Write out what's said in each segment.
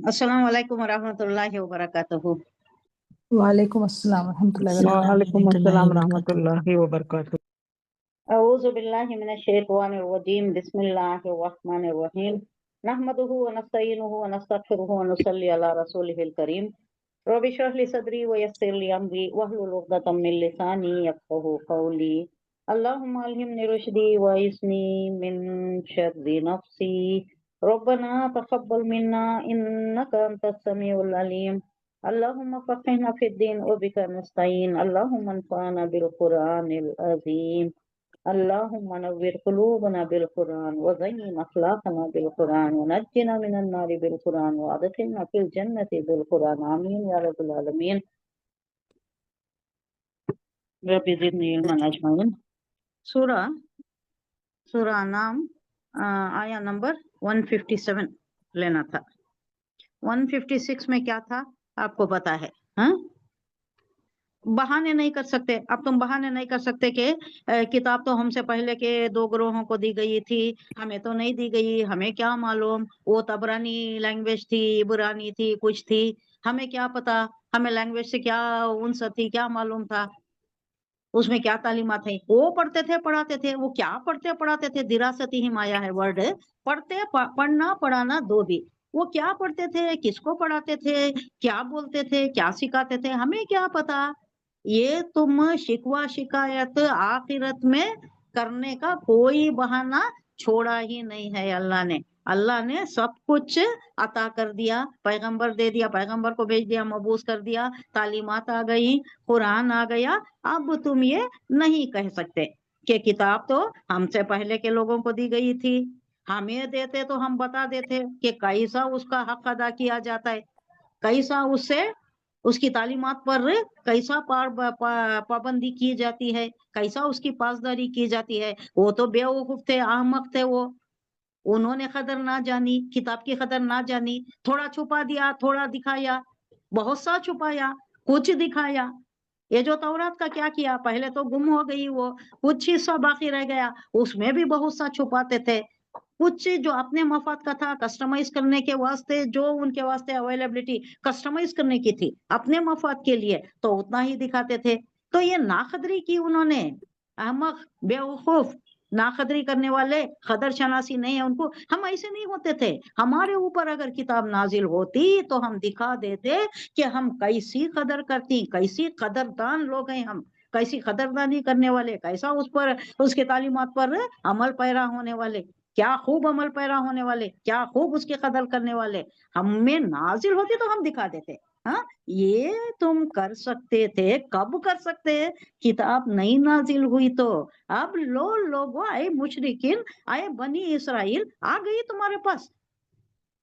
السلام علیکم ورحمۃ اللہ وبرکاتہ۔ وعلیکم السلام ورحمۃ اللہ وبرکاتہ۔ وعلیکم السلام ورحمۃ اللہ وبرکاتہ۔ اعوذ باللہ من الشیطان الرجیم، بسم اللہ الرحمن الرحیم، نحمدہ ونستعینہ ونستغفرہ ونصلی علی رسولہ الکریم، رب اشرح لی صدری ویسر لی امری واحلل عقدۃ من لسانی یفقہوا قولی، اللہم الہمنی رشدی وعصمنی من شر نفسی، ربنا تقبل منا انک انت السمیع العلیم، اللہم فقہنا فی الدین وبک نستعین، اللہم انفعنا بالقرآن العظیم، اللہم نور قلوبنا بالقرآن وزین اخلاقنا بالقرآن ونجنا من النار بالقرآن وادخلنا فی الجنت بالقرآن، آمین یا رب العالمین۔ رب زدنی علما اجمعین۔ سورہ نام آیا نمبر 157 لینا تھا۔ 156 میں کیا تھا آپ کو پتا ہے؟ ہاں، بہانے نہیں کر سکتے اب تم، بہانے نہیں کر سکتے کہ کتاب تو ہم سے پہلے کے 2 گروہوں کو دی گئی تھی، ہمیں تو نہیں دی گئی، ہمیں کیا معلوم، وہ تبرانی لینگویج تھی، عبرانی تھی، کچھ تھی، ہمیں کیا پتا، ہمیں لینگویج سے کیا انست تھی، کیا معلوم تھا اس میں کیا تعلیمات ہیں۔ وہ پڑھتے تھے پڑھاتے تھے، وہ کیا پڑھتے پڑھاتے تھے، دراستہم آیا ہے ورڈ، پڑھتے پڑھنا پڑھانا دو بھی، وہ کیا پڑھتے تھے، کس کو پڑھاتے تھے، کیا بولتے تھے، کیا سکھاتے تھے، ہمیں کیا پتا۔ یہ تم شکوہ شکایت آخرت میں کرنے کا کوئی بہانہ چھوڑا ہی نہیں ہے اللہ نے سب کچھ عطا کر دیا، پیغمبر دے دیا، پیغمبر کو بھیج دیا، مبعوث کر دیا، تعلیمات آ گئی، قرآن آ گیا۔ اب تم یہ نہیں کہہ سکتے کہ کتاب تو ہم سے پہلے کے لوگوں کو دی گئی تھی، ہمیں دیتے تو ہم بتا دیتے کہ کیسا اس کا حق ادا کیا جاتا ہے، کیسا اس کی تعلیمات پر کیسا پابندی کی جاتی ہے، کیسا اس کی پاسداری کی جاتی ہے۔ وہ تو بیوقوف تھے، احمق تھے، انہوں نے قدر نہ جانی، کتاب کی قدر نہ جانی، تھوڑا چھپا دیا، تھوڑا دکھایا، بہت سا چھپایا، کچھ دکھایا۔ یہ جو تورات کا کیا کیا، پہلے تو گم ہو گئی، وہ کچھ حصہ باقی رہ گیا، اس میں بھی بہت سا چھپاتے تھے، کچھ جو اپنے مفاد کا تھا، کسٹمائز کرنے کے واسطے، جو ان کے واسطے اویلیبلٹی کسٹمائز کرنے کی تھی اپنے مفاد کے لیے، تو اتنا ہی دکھاتے تھے۔ تو یہ ناقدری کی انہوں نے، احمق بیوقوف ناقدری کرنے والے، قدر شناسی نہیں ہے ان کو۔ ہم ایسے نہیں ہوتے تھے، ہمارے اوپر اگر کتاب نازل ہوتی تو ہم دکھا دیتے کہ ہم کیسی قدر کرتی، کیسی قدردان لوگ ہیں ہم، کیسی قدردانی کرنے والے، کیسا اس پر، اس کے تعلیمات پر عمل پیرا ہونے والے، کیا خوب عمل پیرا ہونے والے، کیا خوب اس کی قدر کرنے والے، ہم میں نازل ہوتی تو ہم دکھا دیتے۔ ہاں، یہ تم کر سکتے تھے، کب کر سکتے، کتاب نہیں نازل ہوئی تو۔ اب لوگوں، اے مشرکین، اے بنی اسرائیل، آ گئی تمہارے پاس،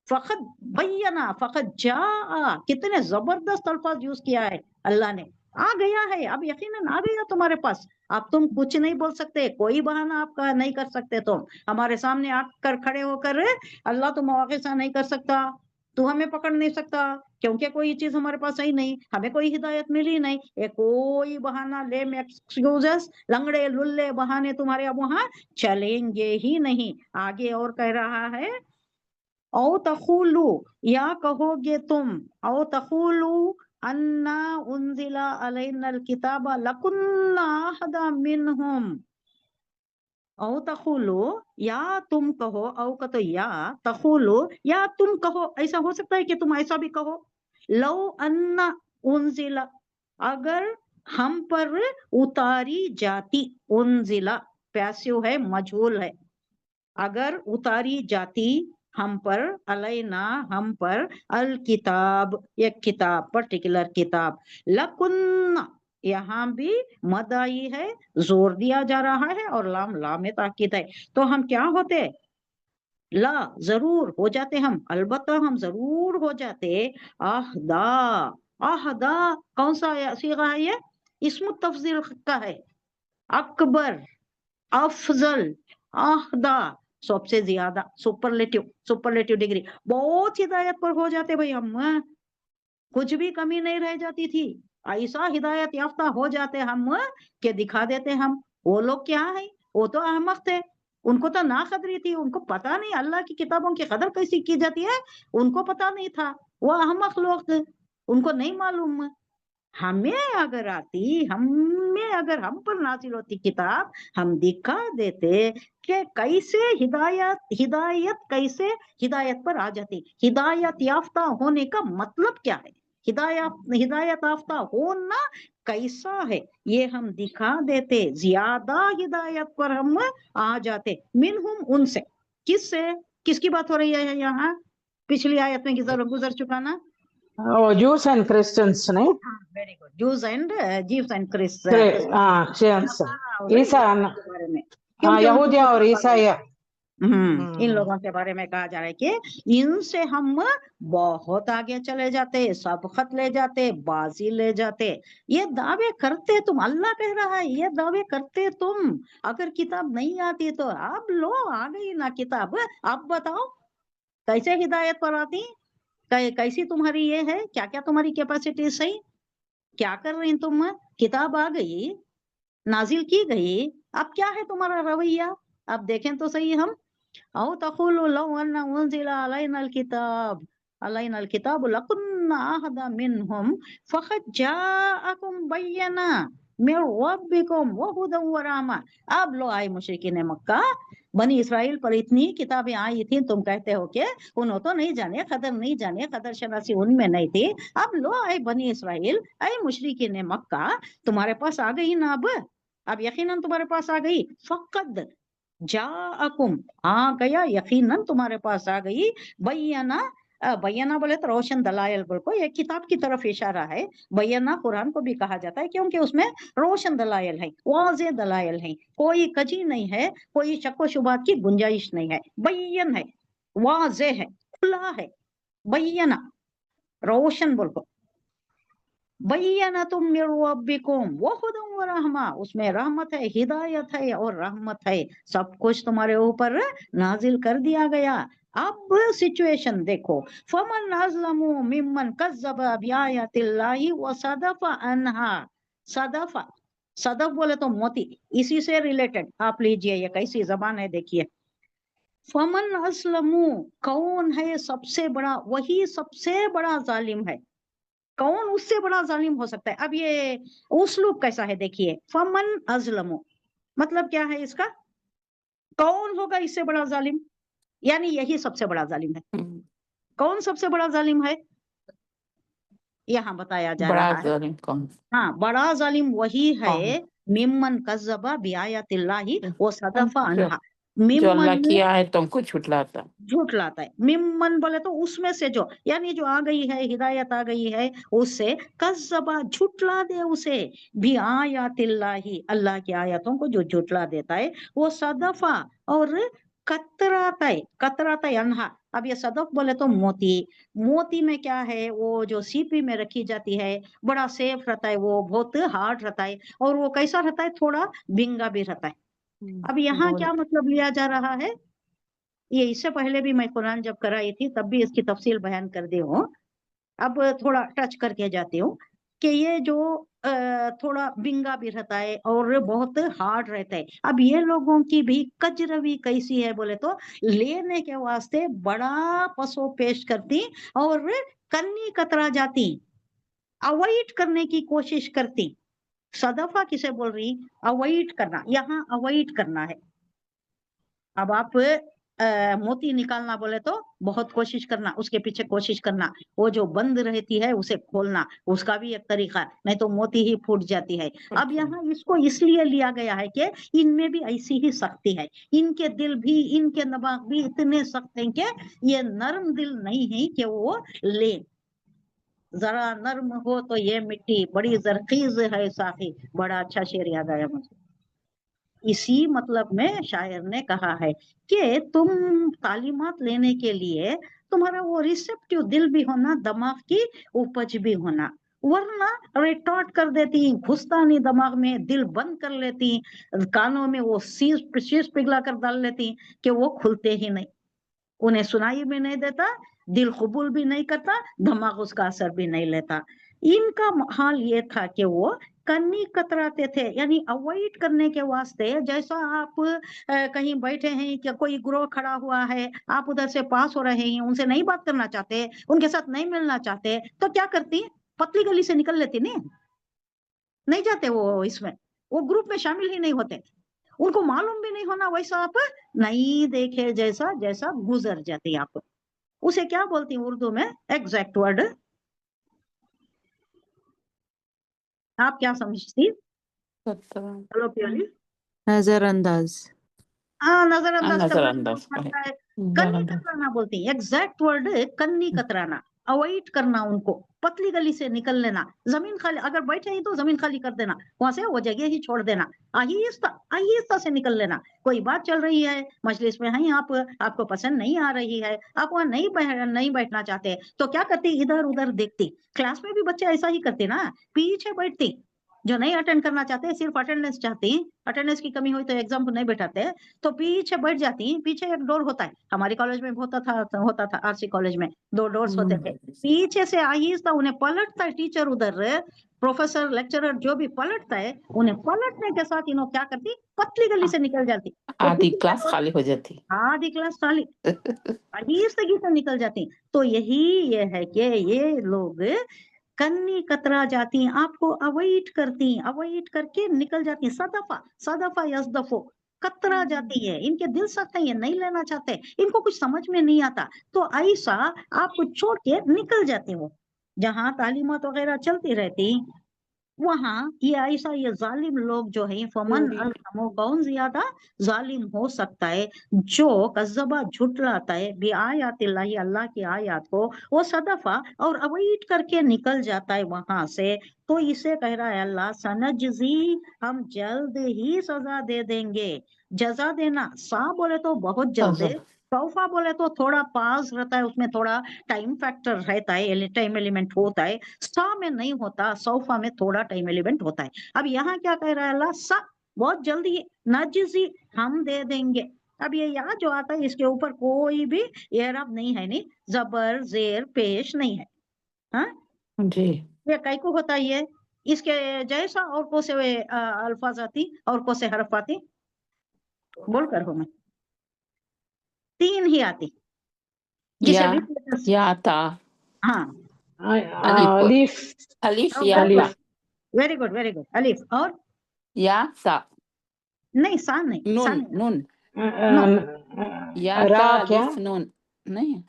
فقط بینا، فقط جاء، کتنے زبردست الفاظ یوز کیا ہے اللہ نے، آ گیا ہے، اب یقیناً آ گیا تمہارے پاس، اب تم کچھ نہیں بول سکتے، کوئی بہانہ آپ کا نہیں کر سکتے، تم ہمارے سامنے آ کر کھڑے ہو کر اللہ تو مواخذہ نہیں کر سکتا، تو ہمیں پکڑ نہیں سکتا، کیونکہ کوئی چیز ہمارے پاس ہی نہیں، ہمیں کوئی ہدایت ملی نہیں، کوئی بہانہ، لیم ایکسکیوزز، لنگڑے للے بہانے تمہارے اب وہاں چلیں گے ہی نہیں۔ آگے اور کہہ رہا ہے، او تقولو، یا کہو گے تم، او تقولو انا انزل علینا الکتاب لکنا اہدی منہم، او تقولو، یا تم کہو، او کا تو یا، تقولو یا تم کہو، ایسا ہو سکتا ہے کہ تم ایسا بھی کہو، لو ان انزل، اگر ہم پر اتاری جاتی، انزل پیسو ہے، مجھول ہے، اگر اتاری جاتی ہم پر، علینا ہم پر، الکتاب ایک کتاب، پرٹیکولر کتاب، لکن یہاں بھی مد آئی ہے، زور دیا جا رہا ہے، اور لام تاکید ہے، تو ہم کیا ہوتے، لا ضرور ہو جاتے ہم، البتہ ہم ضرور ہو جاتے، اہدا، اہدا کون سا صیغہ ہے، یہ اسم التفضیل کا ہے، اکبر، افضل، اہدا سب سے زیادہ، سپرلیٹو ڈگری، بہت ہدایت پر ہو جاتے بھائی ہم، کچھ بھی کمی نہیں رہ جاتی تھی، ایسا ہدایت یافتہ ہو جاتے ہم کہ دکھا دیتے ہم۔ وہ لوگ کیا ہیں، وہ تو احمق تھے، ان کو تو نا قدری تھی، ان کو پتا نہیں اللہ کی کتابوں کی قدر کیسی کی جاتی ہے، ان کو پتا نہیں تھا، वो अहमक लोग, उनको नहीं मालूम। हमें अगर आती, हमें अगर हम पर नाजिल होती किताब, हम दिखा देते कि कैसे हिदायत कैसे हिदायत पर आ जाती। हिदायत याफ्ता होने का मतलब क्या है, हिदायत याफ्ता होना कैसा है, ये हम दिखा देते, ज्यादा हिदायत पर हम आ जाते। मिनहुम, उनसे, किससे, किसकी बात हो रही है यहाँ, पिछली आयत में गुजर चुका ना। Oh, Jews and Christians, नहीं? Very good, juice and Christians. के ईसा, बारे में, क्योंकि यहूदिया और ईसाई। इन लोगों के बारे में कहा जा रहा है कि इनसे हम बहुत आगे चले जाते, सबकत ले जाते, बाजी ले जाते। ये दावे करते तुम, अल्लाह कह रहा है ये दावे करते तुम। अगर किताब नहीं आती तो अब लो, आ गई ना किताब, अब बताओ कैसे हिदायत पर आती, कैसी तुम्हारी ये है, क्या क्या तुम्हारी कैपेसिटी सही, क्या कर रही तुम, किताब आ गई, नाजिल की गई, अब क्या है तुम्हारा रवैया। अब देखें तो सही हम, औ तक़ूलु लौ अन्ना उन्ज़िला अलैना किताब लकुन्ना अहदा मिनहुम फ़क़द जाअकुम बय्यना मिन रब्बिकुम व हुदन व रहमा। अब लो आए मुशरिकीन मक्का, बनी इसराइल पर इतनी किताबें आई थी, तुम कहते हो कि उन्होंने तो नहीं जाने, कदर नहीं जाने, कदर शनासी उनमें नहीं थी। अब लो आए बनी इसराइल, आए मुशरिकीन मक्का, तुम्हारे पास आ गई ना, अब यकीनन तुम्हारे पास आ गई। फ़क़द जाअकुम, आ गया, यकीनन तुम्हारे पास आ गई। बय्यना, बय्यना बोले तो रोशन दलायल बोल को, ये किताब की तरफ इशारा है। बय्यना कुरान को भी कहा जाता है क्योंकि उसमें रोशन दलायल है, वाज़े दलायल है, कोई कजी नहीं है, कोई शक व शुबात की गुंजाइश नहीं है। बय्यन है, वाज़े है, खुला है। बय्यना रोशन बोल को, बय्यनतुम मिर रब्बिकुम व हुदन व रहमा, उसमें रहमत है, हिदायत है और रहमत है, सब कुछ तुम्हारे ऊपर नाजिल कर दिया गया। अब सिचुएशन देखो, फमन अज़लमु मिम्मन कज़्ज़बा बिआयातिल्लाहि व सदफ़ा अन्हा। सदफ़ा, सदफ बोले तो मोती, इसी से रिलेटेड आप लीजिए, ये कैसी जबान है देखिए। फमन अज़लमु, कौन है सबसे बड़ा, वही सबसे बड़ा जालिम है। कौन उससे बड़ा जालिम हो सकता है। अब ये उसलूब कैसा है देखिए, फमन अज़लमु मतलब क्या है इसका, कौन होगा इससे बड़ा जालिम, यानी यही सबसे बड़ा जालिम है। कौन सबसे बड़ा जालिम है, यहाँ बताया जा बड़ा रहा है। जालिम कौन? हाँ, बड़ा जालिम वही कौन? है, मिम्मन कज़्ज़बा बिआयातिल्लाहि व सदफ़ा जो अन्हा। जो अल्लाह मिम्मन की आयतों को झुठलाता। झूठलाता है। मिम्मन बोले तो उसमें से जो, यानी जो आ गई है, हिदायत आ गई है उससे, कज़्ज़बा झूठला दे उसे, भी आयातिल्लाही, अल्लाह की आयतों को जो झूठला देता है, वो सदफा और कतराता है, कतराता है अन्हा। अब ये सदफ बोले तो मोती, मोती में क्या है, वो जो सीपी में रखी जाती है, बड़ा सेफ रहता है, वो बहुत हार्ड रहता है, और वो कैसा रहता है, थोड़ा बिंगा भी रहता है। अब यहाँ क्या मतलब लिया जा रहा है, ये इससे पहले भी मैं कुरान जब कराई थी तब भी इसकी तफसील बयान कर दी हूँ, अब थोड़ा टच करके जाती हूँ कि ये जो थोड़ा बिंगा भी रहता है और बहुत हार्ड रहता है। अब ये लोगों की भी कजरवी कैसी है बोले तो, लेने के वास्ते बड़ा पसो पेश करती और कन्नी कतरा जाती, अवॉइड करने की कोशिश करती। सदफा किसे बोल रही, अवॉइड करना, यहाँ अवॉइड करना है। अब आप मोती निकालना बोले तो बहुत कोशिश करना, उसके पीछे कोशिश करना, वो जो बंद रहती है उसे खोलना, उसका भी एक तरीका, नहीं तो मोती ही फूट जाती है। अब यहाँ इसको इसलिए लिया गया है कि इनमें भी ऐसी ही सख्ती है, इनके दिल भी, इनके दिमाग भी इतने सख्त हैं कि ये नरम दिल नहीं है कि वो ले, जरा नर्म हो तो ये मिट्टी बड़ी जरखीज है साखी। बड़ा अच्छा शेर याद आया मुझे। इसी मतलब में शायर ने कहा है कि तुम तालीमात लेने के लिए तुम्हारा वो रिसेप्टिव दिल भी होना, दिमाग की उपज भी होना, वरना रिटॉर्ट कर देती, घुसता नहीं दिमाग में, दिल बंद कर लेती, कानों में वो शीश पिघला कर डाल लेती कि वो खुलते ही नहीं, उन्हें सुनाई भी नहीं देता, दिल कबूल भी नहीं करता, दिमाग उसका असर भी नहीं लेता। इनका हाल ये था कि वो कन्नी कतराते थे, यानी अवॉइड करने के वास्ते। जैसा आप कहीं बैठे हैं कि कोई ग्रोह खड़ा हुआ है, आप उधर से पास हो रहे हैं, उनसे नहीं बात करना चाहते, उनके साथ नहीं मिलना चाहते, तो क्या करती? पतली गली से निकल लेती। नहीं जाते वो, इसमें वो ग्रुप में शामिल ही नहीं होते, उनको मालूम भी नहीं होना, वैसा आप नहीं देखे जैसा जैसा गुजर जाती आप। उसे क्या बोलती हैं उर्दू में? एग्जैक्ट वर्ड आप क्या समझती? हेलो प्याली। नजरअंदाज। हाँ, नजरअंदाज करना नजरअंदाज पड़ता है। कन्नी बराबर कतराना बोलती है, एग्जैक्ट वर्ड कन्नी कतराना, अवॉइड करना उनको, पतली गली से निकल लेना, जमीन खाली अगर बैठे ही तो जमीन खाली कर देना, वहां से वो जगह ही छोड़ देना, आहिस्ता आहिस्ता से निकल लेना। कोई बात चल रही है, मजलिस में हैं आप, आपको पसंद नहीं आ रही है, आप वहां नहीं बैठना चाहते, तो क्या करती? इधर उधर देखती। क्लास में भी बच्चे ऐसा ही करते ना, पीछे बैठती। जो नहीं अटेंड करना चाहते, सिर्फ अटेंडेंस चाहती, अटेंडेंस की कमी हुई तो एग्जाम को नहीं बैठाते, तो पीछे बैठ जाती। पीछे एक डोर होता है, हमारी कॉलेज में होता था आरसी कॉलेज में 2 डोर्स होते थे। पीछे से आहिस्ता उन्हें पलटता है टीचर, उधर प्रोफेसर लेक्चरर जो भी पलटता है, उन्हें पलटने के साथ इन्हों क्या करती? पतली गली से निकल जाती। तो आधी पीछे क्लास डोर- खाली हो जाती। आधी क्लास खाली, आहिस्ता से निकल जाती। तो यही ये है कि ये लोग कन्नी कतरा जाती, आपको अवॉइड करती, अवॉइड करके निकल जाती। सदफा सदफा यसदफो, कतरा जाती है, इनके दिल सख्त है, ये नहीं लेना चाहते, इनको कुछ समझ में नहीं आता, तो ऐसा आपको छोड़ के निकल जाती। वो जहाँ तालीमत वगैरह चलती रहती, वहां ये ऐसा ये जालिम लोग जो है, फमन अल्हमो, कौन ज्यादा जालिम हो सकता है? जो कज़्ज़बा झुठलाता है भी आयातिल्लाही, अल्लाह की आयत को, वो सदफा और अवॉइड करके निकल जाता है वहां से। तो इसे कह रहा है अल्लाह, सनजजी, हम जल्द ही सजा दे देंगे। जजा देना, सा बोले तो बहुत जल्द है, सौफा बोले तो थोड़ा पास रहता है, उसमें थोड़ा टाइम फैक्टर रहता है, टाइम एलिमेंट होता है। सा में नहीं होता, सौफा में थोड़ा टाइम एलिमेंट होता है। अब यहाँ क्या कह रहा है अल्लाह? सा, बहुत जल्दी, नजजी, हम दे देंगे। अब ये यहाँ जो आता है, इसके ऊपर कोई भी एराब नहीं है, नहीं जबर जेर पेश नहीं है। हाँ, जी ये कैको होता है ये, इसके जैसा और को से अल्फाज आती और को से हरफ आती, बोल कर हो मैं 3 ही आती, जिसे या भी या ता हाँ, अलिफ अलीफ अलिफ या ता Alif very good very good, अलिफ और या ता नहीं, सा नहीं, सा नून नहीं, नून नो या रा ता क्या? अलिफ नून नहीं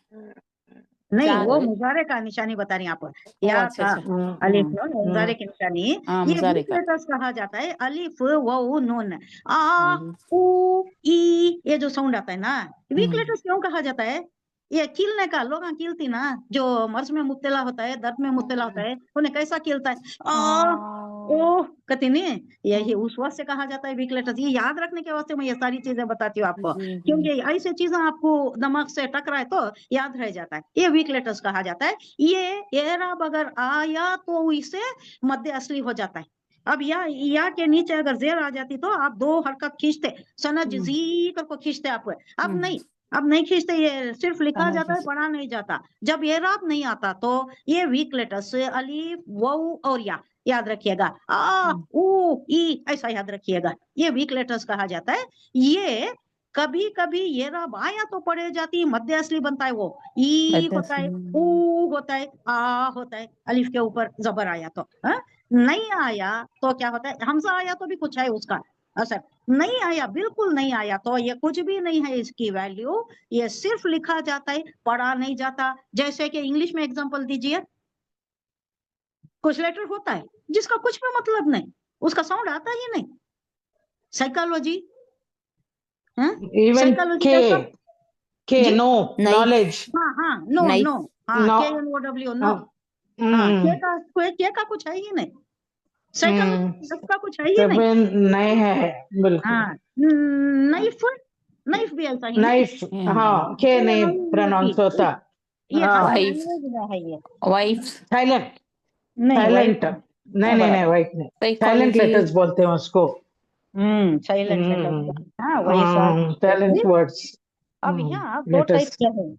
नहीं, चार वो है। मुजारे का निशानी बता रही हैं आप। ओ या अच्छा था अच्छा अलिफ नून, मुजारे की निशानी। हाँ ये मुजारे वीक का लेटर्स कहा जाता है, अलिफ वाउ नून, आ उ ई, ये जो साउंड आता है ना, वीक लेटर्स क्यों कहा जाता है? ये कीलने का, लोग कीलती ना, जो मर्ज में मुब्तला होता है, दर्द में मुब्तला होता है, उन्हें कैसा कीलता है? आ ओ कहती नहीं, यही उस वक्त से कहा जाता है वीक लेटर्स। ये याद रखने के वास्ते मैं ये सारी चीजें बताती हूँ आपको, क्योंकि ऐसी चीजें आपको दिमाग से टकराए तो याद रह जाता है। ये वीक लेटर्स कहा जाता है। ये एराब अगर आया तो इसे मध्य असली हो जाता है। अब या के नीचे अगर जेर आ जाती तो आप 2 हरकत खींचते, सनज जी करको खींचते आप। अब नहीं खींचते, ये सिर्फ लिखा जाता है, पढ़ा नहीं जाता। जब एराब नहीं आता तो ये वीक लेटर्स अलीफ वाउ और या, याद रखिएगा, आ उ ई, ऐसा याद रखिएगा, ये वीक लेटर्स कहा जाता है। ये कभी कभी ये रब आया तो पढ़े जाती, मध्य असली बनता है, वो ई होता है, ऊ होता है, आ होता है, अलिफ के ऊपर जबर आया तो। नहीं आया तो क्या होता है? हमजा आया तो भी कुछ है उसका असर, नहीं आया, बिल्कुल नहीं आया तो ये कुछ भी नहीं है इसकी वैल्यू, ये सिर्फ लिखा जाता है, पढ़ा नहीं जाता। जैसे कि इंग्लिश में एग्जांपल दीजिए, कुछ लेटर होता है जिसका कुछ भी मतलब नहीं, उसका साउंड आता ही नहीं। साइकोलॉजी, इवन साइकोलॉजी के जी? नो नॉलेज हाँ नो Knife. नो, हाँ No. KNOW नो, हाँ के का कुछ है ही नहीं, साइकोलॉजी का कुछ है ही नहीं। नहीं है बिल्कुल। हाँ, नाइफ, नाइफ भी ऐसा ही नहीं, नाइफ, हाँ के नहीं प्रोनाउंस होता। ये हाँ, हर Wife. लैंग्वेज में है ये। वाइफ साइलेंट, नहीं साइलेंट, वाइफ नहीं वाइट नहीं, साइलेंट Psychology. लेटर्स बोलते हैं उसको। साइलेंट लेटर, हाँ वैसा। साइलेंट वर्ड्स, अब यहाँ 2 टाइप लेटर्स। के हैं,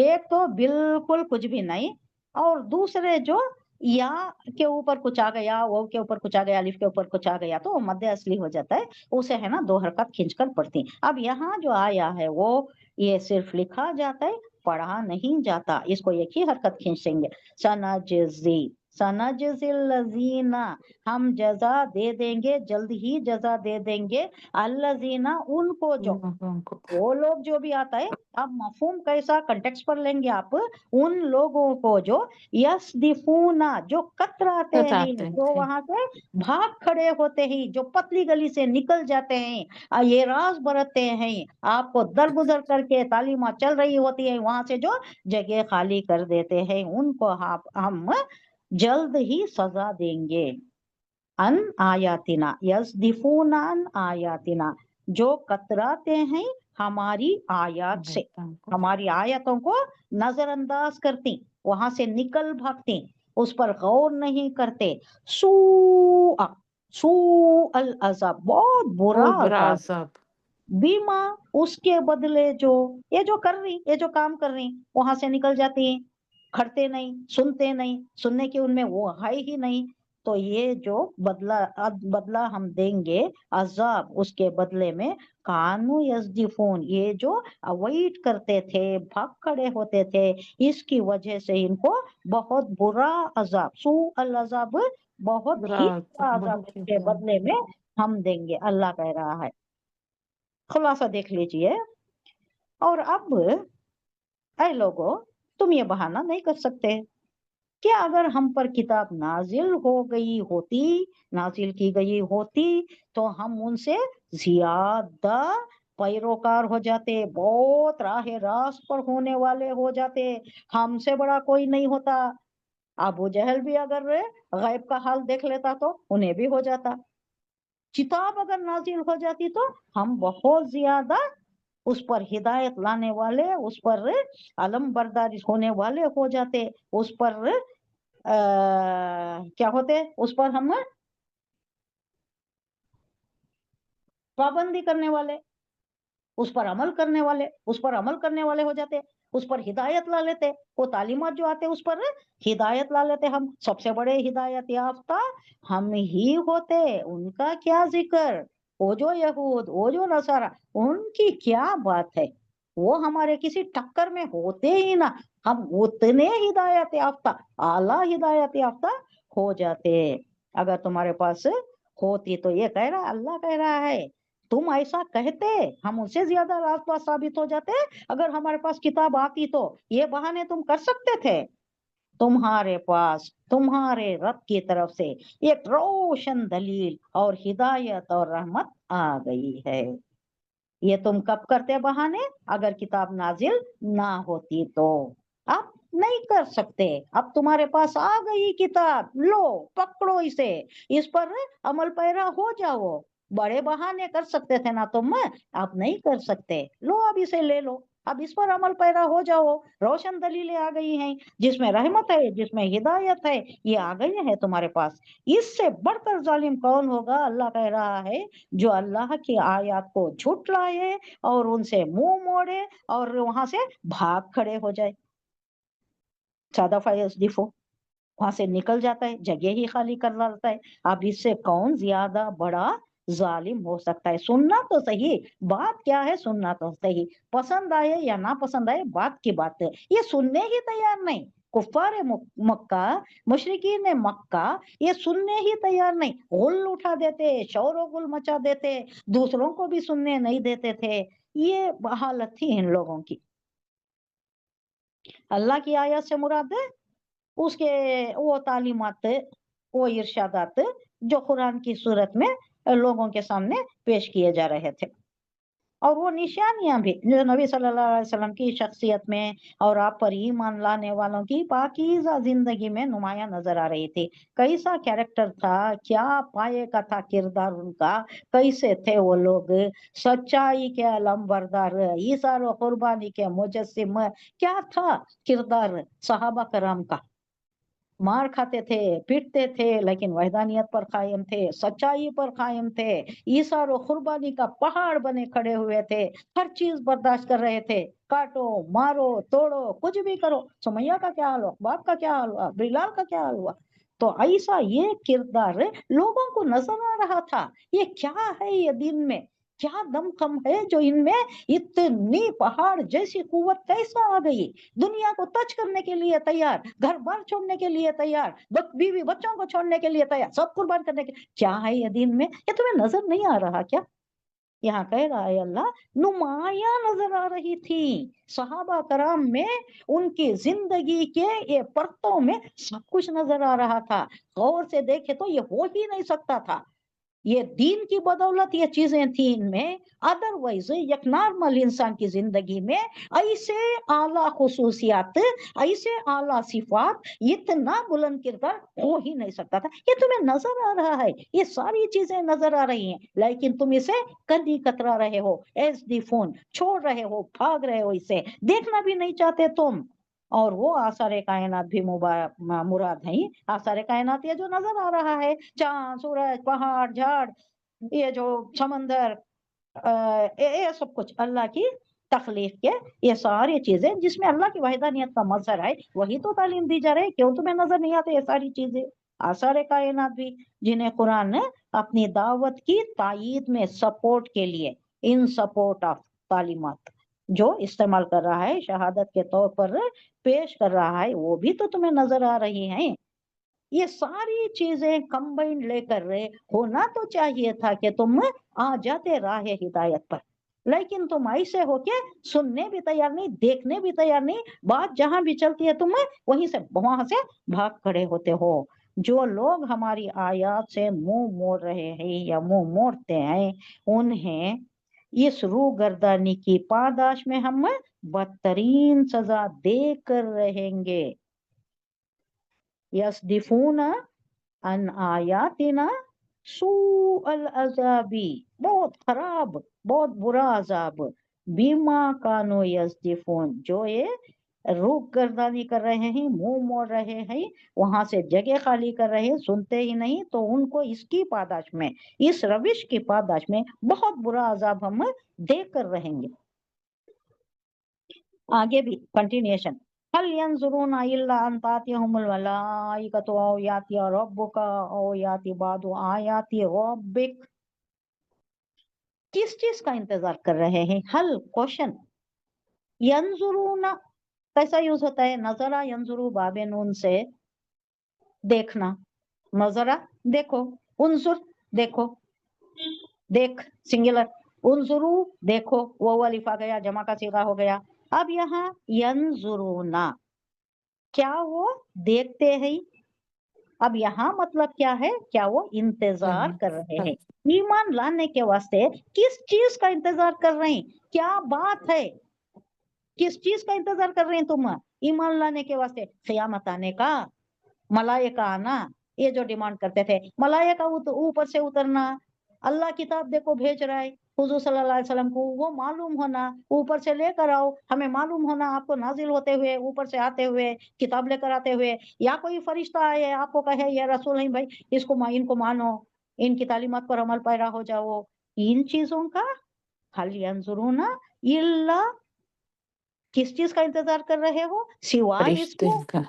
एक तो बिल्कुल कुछ भी नहीं, और दूसरे जो या के ऊपर कुछ आ गया, वो के ऊपर कुछ आ गया, अलिफ के ऊपर कुछ आ गया तो वो मध्य असली हो जाता है, उसे है ना 2 हरकत खींचकर पढ़ती। अब यहाँ जो आया है वो ये सिर्फ लिखा जाता है, पढ़ा नहीं जाता, इसको एक ही हरकत खींचेंगे। सनजज़ी, सनजज़िल लज़ीना, हम जज़ा दे देंगे, जल्द ही जज़ा दे देंगे, अल्लज़ीना, उनको जो, वो लोग जो भी आता है। अब मफहूम कैसा कंटेक्स्ट पर लेंगे आप, उन लोगों को जो यस्दिफूना, जो कतराते हैं, कतराते जो थे। वहां से भाग खड़े होते हैं, जो पतली गली से निकल जाते हैं, ये राज बरतते हैं, आपको दरगुजर करके तालीमात चल रही होती है, वहां से जो जगह खाली कर देते हैं, उनको हम जल्द ही सजा देंगे। अन आयातिना, यस्दिफूना अन आयातिना, जो कतराते हैं हमारी आयत से, हमारी आयतों को नजरअंदाज करती, वहां से निकल भागती, उस पर गौर नहीं करते। सू अल अज़ाब, बहुत बुरा बहुत बुरा अज़ाब, अज़ाब। बीमा, उसके बदले जो, ये जो कर रही, ये जो काम कर रही, वहां से निकल जाती है, खड़ते नहीं, सुनते नहीं, सुनने की उनमें वो है ही नहीं, तो ये जो बदला हम देंगे अजाब, उसके बदले में कानू यस्दिफून, ये जो अवॉइड करते थे, भाग खड़े होते थे, इसकी वजह से इनको बहुत बुरा अजाब, सू अल अजाब, बहुत बुरा ही अज़ाब, बुरा अजाब बहुत ही इसके बुरा। बदले में हम देंगे, अल्लाह कह रहा है। खुलासा देख लीजिए। और अब ऐ लोगो, तुम ये बहाना नहीं कर सकते कि अगर हम पर किताब नाजिल हो गई होती, नाजिल की गई होती, तो हम उनसे ज्यादा पैरोकार हो जाते, बहुत राह रास्त पर होने वाले हो जाते, हमसे बड़ा कोई नहीं होता। अबू जहल भी अगर गैब का हाल देख लेता तो उन्हें भी हो जाता। किताब अगर नाजिल हो जाती तो हम बहुत ज्यादा उस पर हिदायत लाने वाले, उस पर अलम बरदारी होने वाले हो जाते, उस पर क्या होते, उस पर हम पाबंदी करने वाले, उस पर अमल करने वाले, उस पर अमल करने वाले हो जाते, उस पर हिदायत ला लेते, वो तालीमात जो आते उस पर हिदायत ला लेते। हम सबसे बड़े हिदायत याफ्ता हम ही होते, उनका क्या जिक्र, वो जो यहूद, वो जो नसारा, उनकी क्या बात है, वो हमारे किसी टक्कर में होते ही ना, हम उतने हिदायत याफ्ता, आला हिदायत याफ्ता हो जाते। अगर तुम्हारे पास होती तो ये कह रहा, अल्लाह कह रहा है, तुम ऐसा कहते, हम उनसे ज्यादा रास्ता साबित हो जाते। अगर हमारे पास किताब आती तो ये बहाने तुम कर सकते थे। तुम्हारे पास तुम्हारे रब की तरफ से एक रोशन दलील और हिदायत और रहमत आ गई है। ये तुम कब करते बहाने, अगर किताब नाजिल ना होती तो। अब नहीं कर सकते, अब तुम्हारे पास आ गई किताब, लो पकड़ो इसे, इस पर अमल पैरा हो जाओ। बड़े बहाने कर सकते थे ना तुम, अब नहीं कर सकते, लो अब इसे ले लो, अब इस पर अमल पैरा हो जाओ। रोशन दलीलें आ गई हैं, जिसमें रहमत है, जिसमें हिदायत है, ये आ गई है तुम्हारे पास। इससे बढ़कर जालिम कौन होगा, अल्लाह कह रहा है, जो अल्लाह की आयत को झुटलाए और उनसे मुंह मोड़े और वहां से भाग खड़े हो जाए। सादा फायसदीफो, वहां से निकल जाता है, जगह ही खाली कर डालता है। अब इससे कौन ज्यादा बड़ा जालिम हो सकता है। सुनना तो सही, बात क्या है, सुनना तो सही, पसंद आए या ना पसंद आए बात की बात है, ये सुनने ही तैयार नहीं। कुफ्फारे मक्का, मुशरिकीन ने मक्का, ये सुनने ही तैयार नहीं, गुल उठा देते, शोर और गुल मचा देते, दूसरों को भी सुनने नहीं देते थे। ये हालत थी इन लोगों की। अल्लाह की आयत से मुराद है उसके वो तालीमात, वो इरशादात जो कुरान की सूरत में लोगों के सामने पेश किए जा रहे थे। और वो निशानियां भी जो नबी सल्लल्लाहु अलैहि वसल्लम की शख्सियत में और आप पर ईमान लाने वालों की पाकीज़ा जिंदगी में नुमायां नजर आ रही थी। कैसा कैरेक्टर था, क्या पाए का था किरदार उनका, कैसे थे वो लोग, सच्चाई के अलमबरदार, ईसार और कुर्बानी के मुजस्सिम, क्या था किरदार सहाबा करम का। मार खाते थे, पीटते थे, लेकिन वहदानियत पर कायम थे, सच्चाई पर कायम थे, ईसार और कुर्बानी का पहाड़ बने खड़े हुए थे, हर चीज बर्दाश्त कर रहे थे, काटो मारो तोड़ो कुछ भी करो। सुमैया का क्या हाल हुआ, बाप का क्या हाल हुआ, बिलाल का क्या हाल हुआ, तो ऐसा ये किरदार लोगों को नजर आ रहा था। ये क्या है, ये दिन में क्या दमखम है जो इनमें इतनी पहाड़ जैसी कुव्वत कैसा आ गई, दुनिया को टच करने के लिए तैयार, घर बार छोड़ने के लिए तैयार, बीवी बच्चों को छोड़ने के लिए तैयार, सब कुर्बान करने के, क्या है ये दिन में, ये तुम्हें नजर नहीं आ रहा क्या? यहाँ कह रहा है अल्लाह, नुमाया नजर आ रही थी सहाबा कराम में, उनकी जिंदगी के ये परतों में सब कुछ नजर आ रहा था। गौर से देखे तो ये हो ही नहीं सकता था, ये दीन की बदौलत ये चीजें थी इनमें, अदरवाइज एक नॉर्मल इंसान की जिंदगी में ऐसे आला खुसूसियात, ऐसे आला सिफात, इतना बुलंद किरदार हो ही नहीं सकता था। ये तुम्हें नजर आ रहा है, ये सारी चीजें नजर आ रही हैं, लेकिन तुम इसे कदी कतरा रहे हो, एज दी फोन छोड़ रहे हो, भाग रहे हो, इसे देखना भी नहीं चाहते तुम। और वो आसारे कायनात भी मुराद है, आसारे कायनात ये जो नजर आ रहा है, चांद सूरज पहाड़ झाड़, ये जो समंदर, ये सब कुछ अल्लाह की तखलीक के, ये सारी चीजें जिसमें अल्लाह की वहदानियत का मजहर है, वही तो तालीम दी जा रही है। क्यों तुम्हें नजर नहीं आते ये सारी चीजें? आसारे कायनात भी जिन्हें कुरान ने अपनी दावत की तायीद में सपोर्ट के लिए, इन सपोर्ट ऑफ तालीमात जो इस्तेमाल कर रहा है, शहादत के तौर पर पेश कर रहा है, वो भी तो तुम्हें नजर आ रही हैं। ये सारी चीजें कंबाइंड लेकर रहे होना तो चाहिए था कि तुम आ जाते राह हिदायत पर, लेकिन तुम ऐसे हो के सुनने भी तैयार नहीं, देखने भी तैयार नहीं, बात जहां भी चलती है तुम वहीं से वहां से भाग खड़े होते हो। जो लोग हमारी आयत से मुंह मोड़ रहे हैं या मुंह मोड़ते हैं, उन्हें इस रूगर्दानी की पादाश में हम बदतरीन सजा दे कर रहेंगे। यस्दिफून अन आयातिना सूअल अज़ाबी, बहुत खराब, बहुत बुरा अजाब, बीमा कानो यस्दिफून, जो ये रूख गर्दानी कर रहे हैं, मुंह मोड़ रहे हैं, वहां से जगह खाली कर रहे हैं, सुनते ही नहीं, तो उनको इसकी पादाश में, इस रविश की पादाश में बहुत बुरा अजाब हम देकर रहेंगे। आगे भी कंटिन्यूएशन, हल यंजुरूना इल्ला अन तातियहुमुल मलाइकतु औ याति रब्बुका औ याति बादु आयाति रब्बिक, किस चीज का इंतजार कर रहे हैं? हल क्वेश्चन, यंजुरूना कैसा यूज होता है? नजरा यंजुरू बाबे नून से देखना, नजरा देखो, उनजुर देखो, देख सिंगुलर, उनजुरू देखो, वो अलिफ आ गया, जमा का सीगा हो गया। अब यहाँ यंजुरूना, क्या वो देखते हैं? अब यहाँ मतलब क्या है? क्या वो इंतजार कर रहे हैं? ईमान लाने के वास्ते किस चीज का इंतजार कर रहे हैं? क्या बात है, किस चीज का इंतजार कर रहे हैं तुम ईमान लाने के वास्ते? क़यामत आने का, मलाइका आना, ये जो डिमांड करते थे, मलाइका ऊपर से उतरना, अल्लाह किताब देखो भेज रहा है हुजूर सल्लल्लाहु अलैहि वसल्लम को, वो मालूम होना, ऊपर से लेकर आओ, हमें मालूम होना आपको नाजिल होते हुए, ऊपर से आते हुए, किताब लेकर आते हुए, या कोई फरिश्ता आए आपको कहे ये रसूल है भाई, इनको मानो, इनकी तालीमात पर अमल पैरा हो जाओ, इन चीजों का हल यंजुरूना इल्ला, किस चीज का इंतजार कर रहे हो सिवाय फरिश्ते इसके? का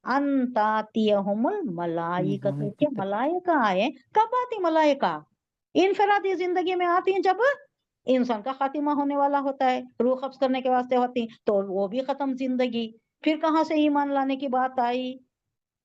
अंतातियहुमुल मलाइकतु, के मलाइका आए। कब आती मलाइका? इनफरादी जिंदगी में आती हैं जब इंसान का खातिमा होने वाला होता है, रूह कब्ज करने के वास्ते होती, तो वो भी खत्म जिंदगी, फिर कहाँ से ईमान लाने की बात आई?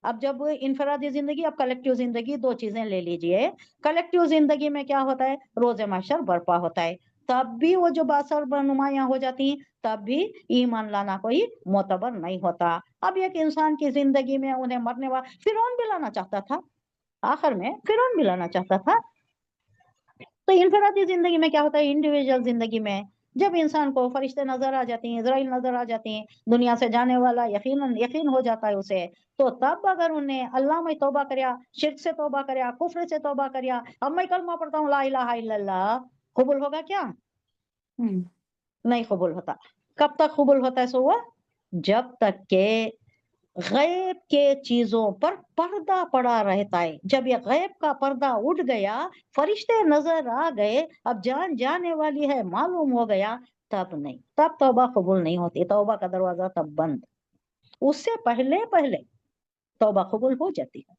अब जब इनफरादी जिंदगी, अब कलेक्टिव जिंदगी, दो चीजें ले लीजिए। कलेक्टिव जिंदगी में क्या होता है? रोजे महशर बर्पा होता है, तब भी वो जो बासर नुमायां हो जाती हैं, तब भी ईमान लाना कोई मोतबर नहीं होता। अब एक इंसान की जिंदगी में उन्हें मरने वाला फिरौन भी लाना चाहता था, आखिर में फिरौन भी लाना चाहता था। तो इनफरादी जिंदगी में क्या होता है? इंडिविजुअल जिंदगी में जब इंसान को फरिश्ते नजर आ जाती हैं, इजराइल नजर आ जाती हैं, दुनिया से जाने वाला यकीन हो जाता है उसे, तो तब अगर उन्हें अल्लाह में तौबा करया, शिर्क से तौबा करया, कुफ्र से तौबा करया, अब मैं कलमा पढ़ता हूँ ला इलाहा इल्लल्लाह, कबूल होगा क्या? नहीं कबूल होता। कब तक कबूल होता है? सो वो जब तक के गैब के चीजों पर पर्दा पड़ा रहता है। जब ये गैब का पर्दा उठ गया, फरिश्ते नजर आ गए, अब जान जाने वाली है मालूम हो गया, तब नहीं, तब तौबा कबूल नहीं होती, तौबा का दरवाजा तब बंद। उससे पहले पहले तौबा कबूल हो जाती है।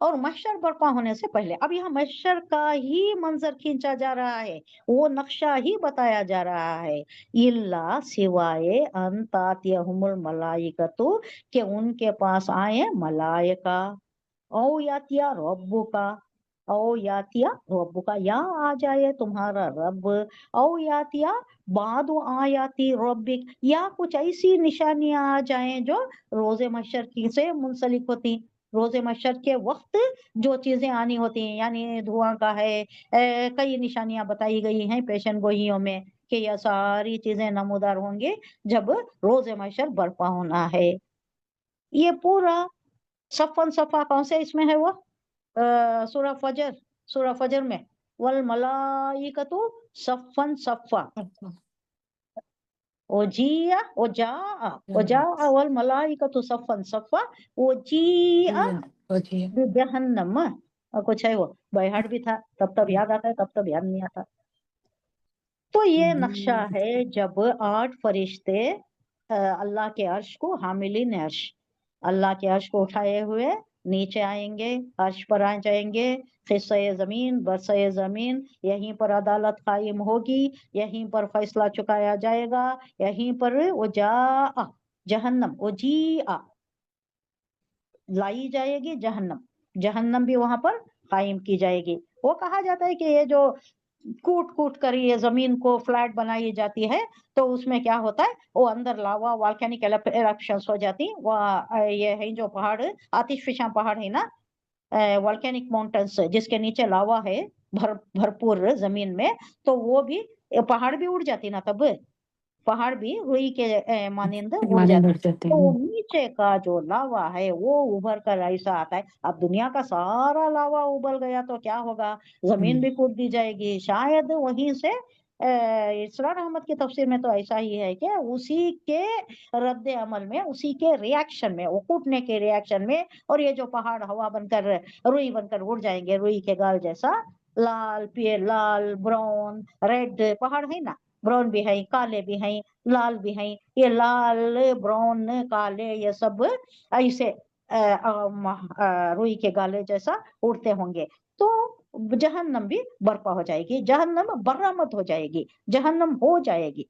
और महशर बर्पा होने से पहले। अब यहाँ महशर का ही मंजर खींचा जा रहा है, वो नक्शा ही बताया जा रहा है। इल्ला सिवाय अन तातियहुमुल मलाइकतु, कि उनके पास आए मलाइका, औ यातिया रब्बुका, औ यातिया रब्बुका, या आ जाए तुम्हारा रब, औ यातिया बादु आयाती रब्बिक, या कुछ ऐसी निशानियां आ जाएं जो रोजे महशर की से मुंसलिक होती। रोजे महशर के वक्त जो चीजें आनी होती हैं, यानी धुआं का है, कई निशानियां बताई गई हैं पेशन गोइयों में कि यह सारी चीजें नमूदार होंगे जब रोजे महशर बर्पा होना है। ये पूरा सफ़न सफ़ा कौन से इसमें है वो? सूरह फजर में, वल मलाइकतु सफ़न सफ़ा, वजा वल मलाइकतु सफ़न सफ़ा, जहन्नम, कुछ है वो बायहार्ट भी था, तब याद आता है, तब याद नहीं आता। तो ये नक्शा है जब 8 फरिश्ते अल्लाह के अर्श को, हामिलीन अर्श, अल्लाह के अर्श को उठाए हुए नीचे आएंगे, अर्श पर आ जाएंगे, फिस्से जमीन बरसे जमीन, यहीं पर अदालत कायम होगी, यहीं पर फैसला चुकाया जाएगा, यहीं पर वो जहन्नम, वो लाई जाएगी जहन्नम, जहन्नम भी वहां पर कायम की जाएगी। वो कहा जाता है कि ये जो कूट कूट कर ये जमीन को फ्लैट बनाई जाती है, तो उसमें क्या होता है, वो अंदर लावा वॉल्केनिक एरप्शंस हो जाती, वो ये है जो पहाड़, आतिशफिशा पहाड़ है ना, वॉल्केनिक माउंटेन्स, जिसके नीचे लावा है भरपूर जमीन में, तो वो भी पहाड़ भी उड़ जाती ना, तब पहाड़ भी रुई के मानिंद उड़ जाते। तो नीचे का जो लावा है वो उभर कर ऐसा आता है। अब दुनिया का सारा लावा उबल गया तो क्या होगा, जमीन भी कूद दी जाएगी। शायद वहीं से इसरार अहमद की तफसीर में तो ऐसा ही है कि उसी के रद्द अमल में, उसी के रिएक्शन में, वो कूटने के रिएक्शन में, और ये जो पहाड़ हवा बनकर रुई बनकर उड़ जाएंगे, रुई के गाल जैसा, लाल ब्राउन रेड पहाड़ है ना, ब्राउन भी है, काले भी हैं, लाल भी हैं, ये लाल ब्राउन काले ये सब ऐसे रुई के गाले जैसा उड़ते होंगे। तो जहन्नम भी बर्पा हो जाएगी, जहन्नम बरामद हो जाएगी, जहन्नम हो जाएगी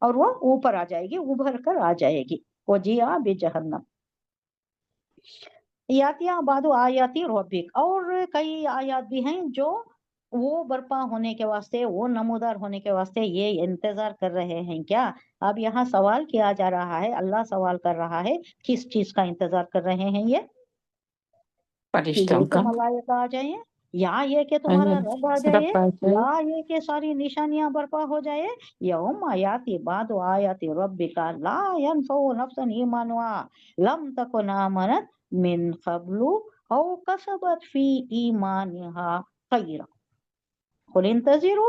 और वो ऊपर आ जाएगी, उभर कर आ जाएगी। वो जिया भी जहन्नम यातिया बादु आयाती रब्बिक, और कई आयात भी हैं जो वो बर्पा होने के वास्ते, वो नमूदार होने के वास्ते ये इंतजार कर रहे हैं। क्या अब यहाँ सवाल किया जा रहा है, अल्लाह सवाल कर रहा है, किस चीज का इंतजार कर रहे हैं ये? फरिश्तों का, मलाइका आ जाए, या ये कि तुम्हारा रब आ जाए, या ये कि सारी निशानियां बर्पा हो जाए। यौम आयाती बादु आयाती रब्बिका ला यनफउ नफ्सन ईमानुहा लम तकुन आमनत मिन क़ब्लु औ कसबत फी ईमानिहा खैरा कुल इंतज़िरू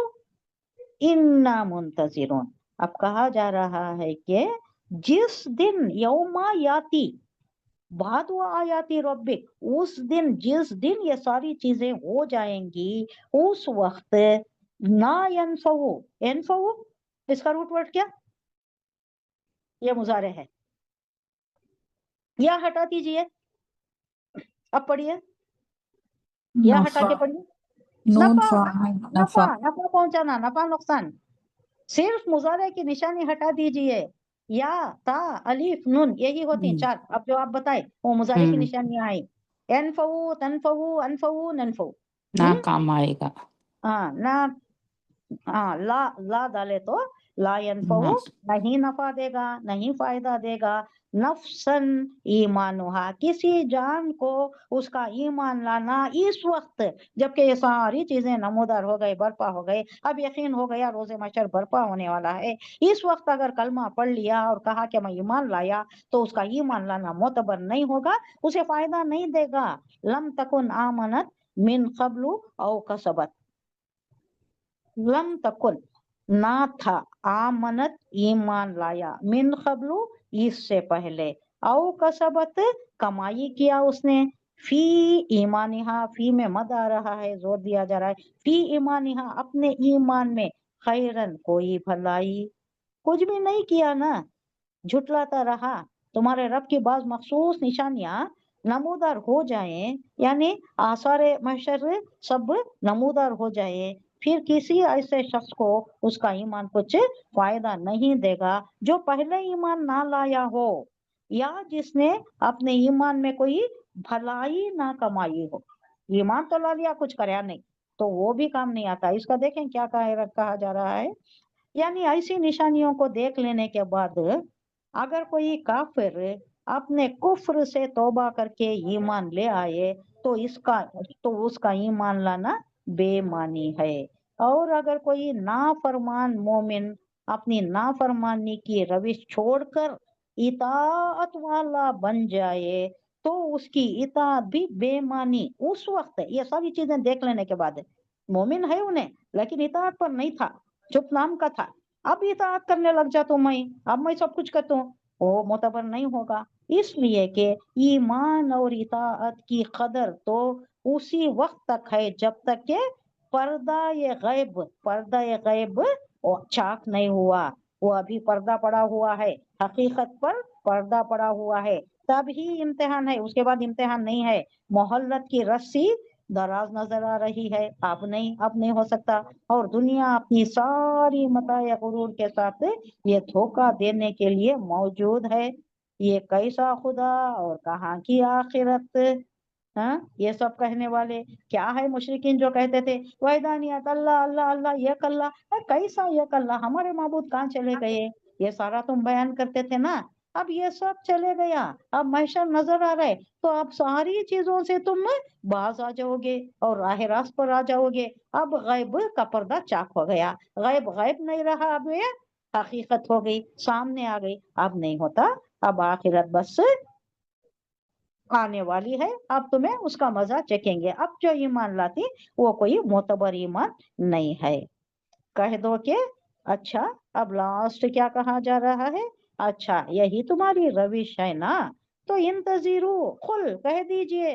इन्ना मुंतज़िरून। अब कहा जा रहा है कि जिस दिन यौमा याती बाद आयाती रब्बिक, उस दिन, जिस दिन ये सारी चीजें हो जाएंगी, उस वक्त ना यनफउ, यनफउ इसका रूट वर्ड क्या? ये मुजारे है, या हटा दीजिए, अब पढ़िए, या हटा के पढ़िए। नफा नफा नफा पहुंचाना, नफा नुकसान, सिर्फ मुजारे की निशानी हटा दीजिए, या ता अलीफ नून यही होती 4। अब जो आप बताए वो मुजारे की निशानियां आई, एनफऊ तनफऊ अनफऊ ननफऊ, ना काम आएगा। हाँ ना, हाँ ला डाले तो ला यनफऊ, नहीं नफा देगा, नहीं फायदा देगा। नफ्सन ईमानुहा, किसी जान को उसका ईमान लाना इस वक्त जबकि ये सारी चीजें नमूदार हो गए, बर्पा हो गए, अब यकीन हो गया रोजे महशर बर्पा होने वाला है, इस वक्त अगर कलमा पढ़ लिया और कहा कि मैं ईमान लाया, तो उसका ईमान लाना मोतबर नहीं होगा, उसे फायदा नहीं देगा। लम तकुन आमनत मिन क़ब्लु औ कसबत, लम तकुन ना था, आमनत ईमान लाया, मिन क़ब्लु इससे पहले, औ कसबत कमाई किया उसने, फी ईमानिहा, फी में मद आ रहा है, जोर दिया जा रहा है, फी ईमानिहा अपने ईमान में, खैरन कोई भलाई, कुछ भी नहीं किया ना, झुटलाता रहा। तुम्हारे रब की बाज मखसूस निशानियां नमूदार हो जाए, यानी आसार महशर सब नमूदार हो जाए, फिर किसी ऐसे शख्स को उसका ईमान कुछ फायदा नहीं देगा जो पहले ईमान ना लाया हो, या जिसने अपने ईमान में कोई भलाई ना कमाई हो। ईमान तो ला लिया, कुछ कराया नहीं, तो वो भी काम नहीं आता। इसका देखें क्या कहा जा रहा है, यानी ऐसी निशानियों को देख लेने के बाद अगर कोई काफिर अपने कुफ्र से तौबा करके ईमान ले आए तो उसका ईमान लाना बेमानी है। और अगर कोई नाफरमान मोमिन अपनी नाफरमानी की रविश छोड़कर इताअत वाला बन जाए तो उसकी इताअत भी बेमानी उस वक्त है। ये सारी चीजें देख लेने के बाद मोमिन है उन्हें, लेकिन इताअत पर नहीं था, चुप नाम का था। अब इताअत करने लग जा तो अब मैं सब कुछ करता हूँ, वो मोतबर नहीं होगा। इसलिए कि ईमान और इताअत की कदर तो उसी वक्त तक है जब तक के पर्दा ये गैब चाक नहीं हुआ। वो अभी पर्दा पड़ा हुआ है, हकीकत पर पर्दा पड़ा हुआ है, तब ही इम्तिहान है, उसके बाद इम्तिहान नहीं है। मोहल्लत की रस्सी दराज नजर आ रही है, अब नहीं हो सकता। और दुनिया अपनी सारी मताया गुरूर के साथ ये धोखा देने के लिए मौजूद है। ये कैसा खुदा और कहाँ की आखिरत, हाँ, ये सब कहने वाले क्या है मुशरिकीन जो कहते थे वैदानियत अल्लाह अल्लाह अल्लाह ये कल्ला, कैसा ये कल्ला, हमारे माबूद कहाँ चले गए, ये सारा तुम बयान करते थे ना, अब ये सब चले गया, अब महशर नजर आ रहा है, तो अब सारी चीजों से तुम बाज आ जाओगे और राह रास्त पर आ जाओगे। अब गैब का पर्दा चाक हो गया, गैब गैब नहीं रहा, अब ये हकीकत हो गई, सामने आ गई, अब नहीं होता, अब आखिरत बस आने वाली है, अब तुम्हें उसका मजा चखेंगे। अब जो ईमान लाती वो कोई मोतबर ईमान नहीं है। कह दो कि अच्छा, अब लास्ट क्या कहा जा रहा है, अच्छा यही तुम्हारी रविश है ना, तो इंतजीरू, खुल कह दीजिए,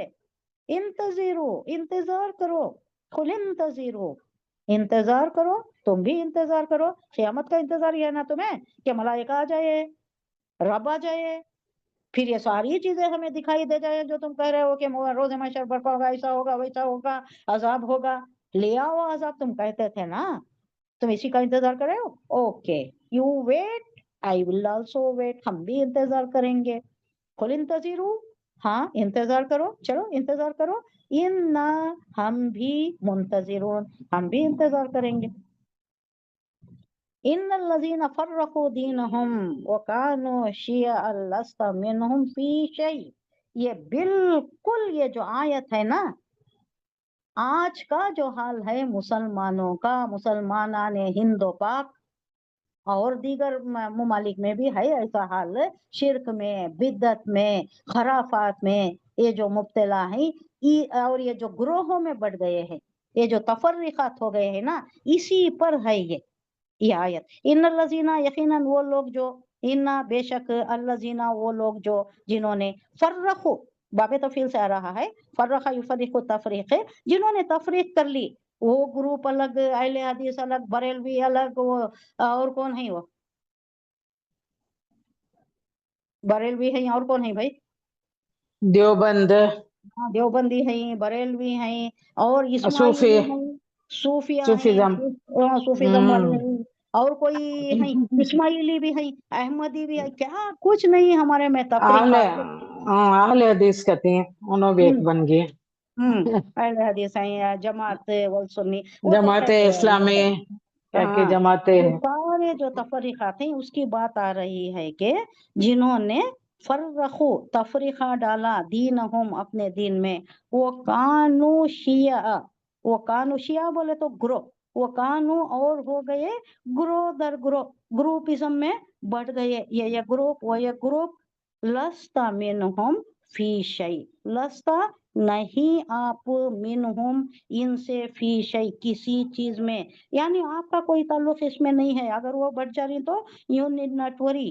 इंतजीरू इंतजार करो, खुल इंतजीरू इंतजार करो, तुम भी इंतजार करो। क़यामत का इंतजार ही है ना तुम्हें कि मलाइका आ जाए, रब आ जाए, फिर ये सारी चीजें हमें दिखाई दे जाए जो तुम कह रहे हो कि रोज महशर बर्पा होगा, ऐसा होगा वैसा होगा, अजाब होगा, ले आओ अजाब, तुम कहते थे ना, तुम इसी का इंतजार कर रहे हो। Okay, you wait, I will also wait, हम भी इंतजार करेंगे। खुल इंतजीरू, हाँ इंतजार करो, चलो इंतजार करो, इन्ना, हम भी मुंतजिरून, हम भी इंतजार करेंगे। इन्नल्लज़ीना फ़र्रक़ू दीनहुम व कानू शियअन लस्ता मिनहुम फ़ी शै, ये बिल्कुल ये जो आयत है ना, आज का जो हाल है मुसलमानों का, मुसलमानाने हिंदो पाक और दीगर ममालिक में भी है ऐसा हाल, शिरक में, बिद्दत में, खराफात में ये जो मुब्तला है, और ये जो ग्रोहों में बढ़ गए हैं, ये जो तफर्रिकात हो गए हैं ना, इसी पर है ये आयत। इन्नल्लज़ीना, यकीनन वो लोग जो, इन्ना बेशक, अल्लज़ीना वो लोग जो, जिन्होंने फर्रखू, बाबे तफील से आ रहा है, फर्रखा युफर्रिकु तफरीक, जिन्होंने तफरीक कर ली, वो ग्रुप अलग, अहले हदीस अलग, बरेलवी अलग, वो और कौन है वो, बरेलवी है, और कौन है भाई, देवबंद, हाँ, देवबंदी है, बरेलवी है, और सूफी, इस्माइली है, सूफिया है, सूफीज्म, सूफीज्म वाले हैं, और कोई है इस्माइली भी है, अहमदी भी है, क्या कुछ नहीं हमारे में आहले, तफरीकात। आहले हदीस कहते हैं, उन्होंने भी एक बन गए। अहले हदीस है, जमात वल सुन्नी, वो तो जमात खैर इस्लामी, क्या क्या हाँ, जमाते, ये सारे जो तफरीकात हैं उसकी बात आ रही है कि जिन्होंने फर्रखू, तफरीका डाला, दीनहुम, अपने दीन में, वो कानू शिया, वो कानू शिया बोले तो ग्रुप, वो कानू और हो गए ग्रोह दर ग्रोह, ग्रुपिज्म में बढ़ गए, ये ग्रुप वो ये ग्रुप, लस्ता मिनहुम फी शै, लस्ता नहीं आप, मिनहुम इनसे, फी शै किसी चीज में, यानी आपका कोई ताल्लुक इसमें नहीं है, अगर वो बढ़ जा रही तो यू नीड नॉट वरी,